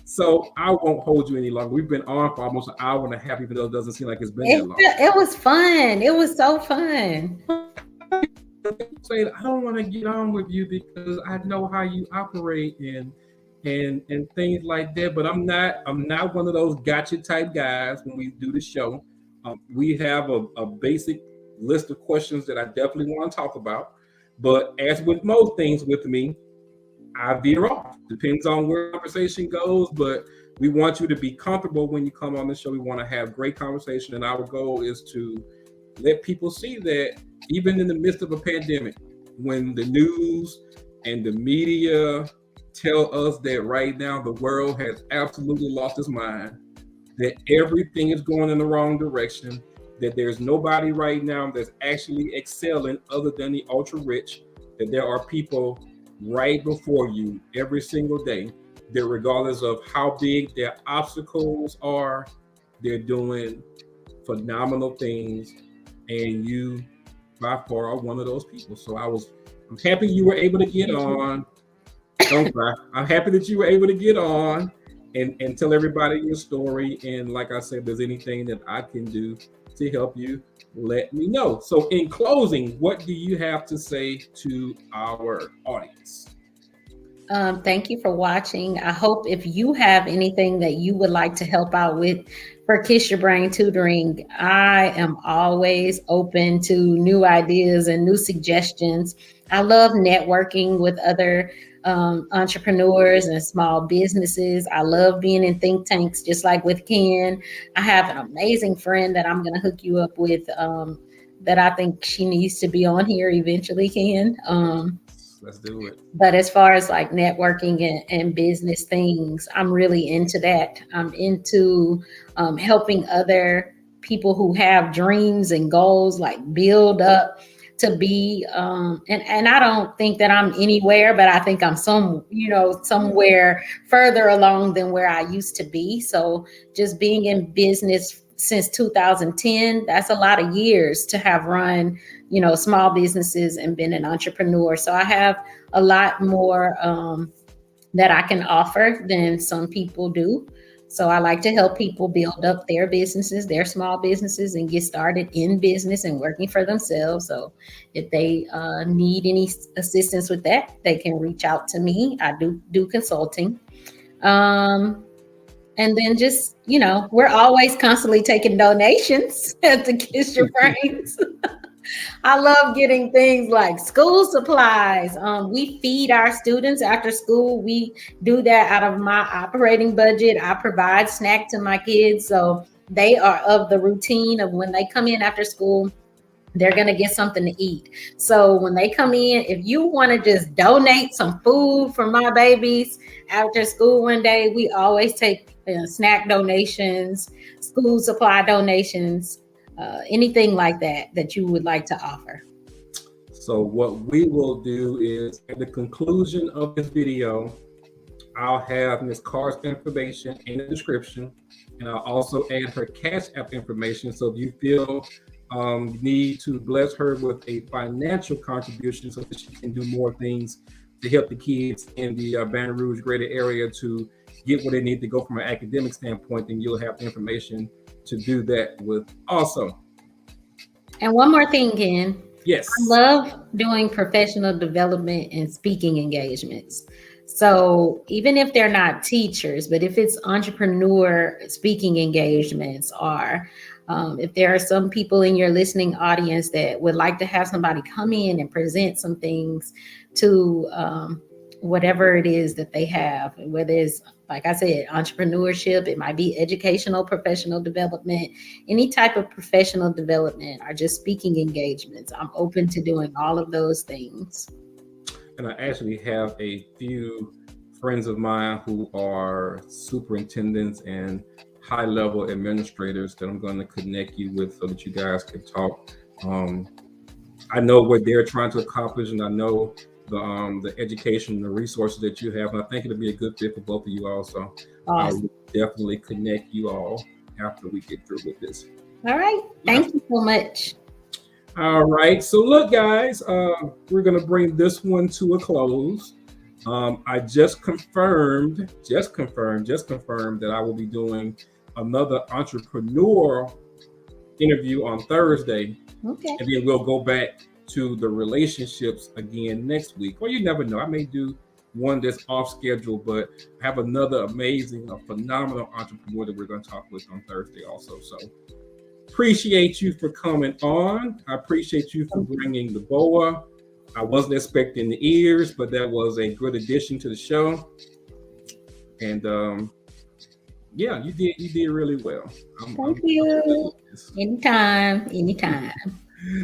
Speaker 1: So I won't hold you any longer. We've been on for almost an hour and a half, even though it doesn't seem like it's been that long.
Speaker 3: It was fun. It was so fun.
Speaker 1: I don't want to get on with you because I know how you operate and things like that. But I'm not one of those gotcha type guys when we do the show. We have a basic list of questions that I definitely want to talk about. But as with most things with me, I veer off. Depends on where the conversation goes, but we want you to be comfortable when you come on the show. We want to have great conversation, and our goal is to let people see that even in the midst of a pandemic, when the news and the media tell us that right now the world has absolutely lost its mind, that everything is going in the wrong direction, that there's nobody right now that's actually excelling other than the ultra rich, that there are people right before you every single day that regardless of how big their obstacles are, they're doing phenomenal things, and you by far are one of those people. So I'm happy you were able to get on. Don't cry. I'm happy that you were able to get on and tell everybody your story. And like I said, if there's anything that I can do to help you, let me know. So in closing, what do you have to say to our audience?
Speaker 3: Thank you for watching. I hope if you have anything that you would like to help out with for Kiss Your Brain tutoring, I am always open to new ideas and new suggestions. I love networking with other entrepreneurs and small businesses. I love being in think tanks, just like with Ken. I have an amazing friend that I'm going to hook you up with that I think she needs to be on here eventually, Ken.
Speaker 1: Let's do it.
Speaker 3: But as far as like networking and business things, I'm really into that. I'm into helping other people who have dreams and goals, like build up to be, and I don't think that I'm anywhere, but I think I'm somewhere further along than where I used to be. So just being in business since 2010, that's a lot of years to have run, small businesses and been an entrepreneur. So I have a lot more that I can offer than some people do. So I like to help people build up their businesses, their small businesses, and get started in business and working for themselves. So if they need any assistance with that, they can reach out to me. I do consulting. And then just, we're always constantly taking donations at the Kiss Your Brains. I love getting things like school supplies. We feed our students after school. We do that out of my operating budget. I provide snack to my kids. So they are of the routine of when they come in after school, they're going to get something to eat. So when they come in, if you want to just donate some food for my babies after school one day, we always take snack donations, school supply donations, anything like that you would like to offer.
Speaker 1: So what we will do is at the conclusion of this video, I'll have Ms. Carr's information in the description, and I'll also add her Cash App information. So if you feel need to bless her with a financial contribution so that she can do more things to help the kids in the Baton Rouge greater area to get what they need to go from an academic standpoint, then you'll have the information to do that with also.
Speaker 3: And one more thing, Ken.
Speaker 1: Yes.
Speaker 3: I love doing professional development and speaking engagements. So even if they're not teachers, but if it's entrepreneur speaking engagements, or if there are some people in your listening audience that would like to have somebody come in and present some things to whatever it is that they have, whether it's, like I said, entrepreneurship, it might be educational, professional development, any type of professional development, or just speaking engagements. I'm open to doing all of those things.
Speaker 1: And I actually have a few friends of mine who are superintendents and high-level administrators that I'm going to connect you with so that you guys can talk. I know what they're trying to accomplish, and I know the education and the resources that you have, and I think it'll be a good fit for both of you also.
Speaker 3: Awesome.
Speaker 1: I will definitely connect you all after we get through with this.
Speaker 3: All right. Thank you so much.
Speaker 1: All right. So look, guys, we're going to bring this one to a close. I just confirmed that I will be doing another entrepreneur interview on Thursday.
Speaker 3: Okay.
Speaker 1: And then we'll go back to the relationships again next week. Or you never know. I may do one that's off schedule, but I have another amazing, phenomenal entrepreneur that we're going to talk with on Thursday also. So appreciate you for coming on. I appreciate you for bringing the boa. I wasn't expecting the ears, but that was a good addition to the show. And yeah, you did really well.
Speaker 3: Thank you. Anytime.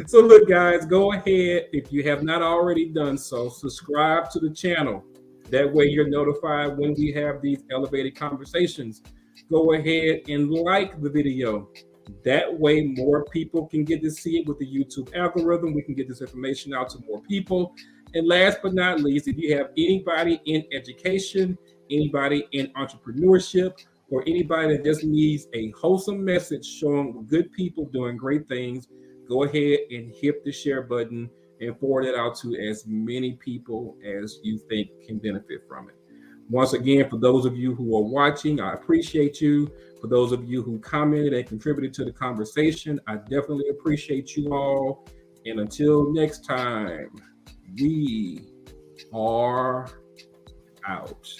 Speaker 1: So look, guys, go ahead. If you have not already done so, subscribe to the channel. That way you're notified when we have these elevated conversations. Go ahead and like the video. That way more people can get to see it with the YouTube algorithm. We can get this information out to more people. And last but not least, if you have anybody in education, anybody in entrepreneurship, or anybody that just needs a wholesome message showing good people doing great things, go ahead and hit the share button and forward it out to as many people as you think can benefit from it. Once again, for those of you who are watching, I appreciate you. For those of you who commented and contributed to the conversation, I definitely appreciate you all. And until next time, we are out.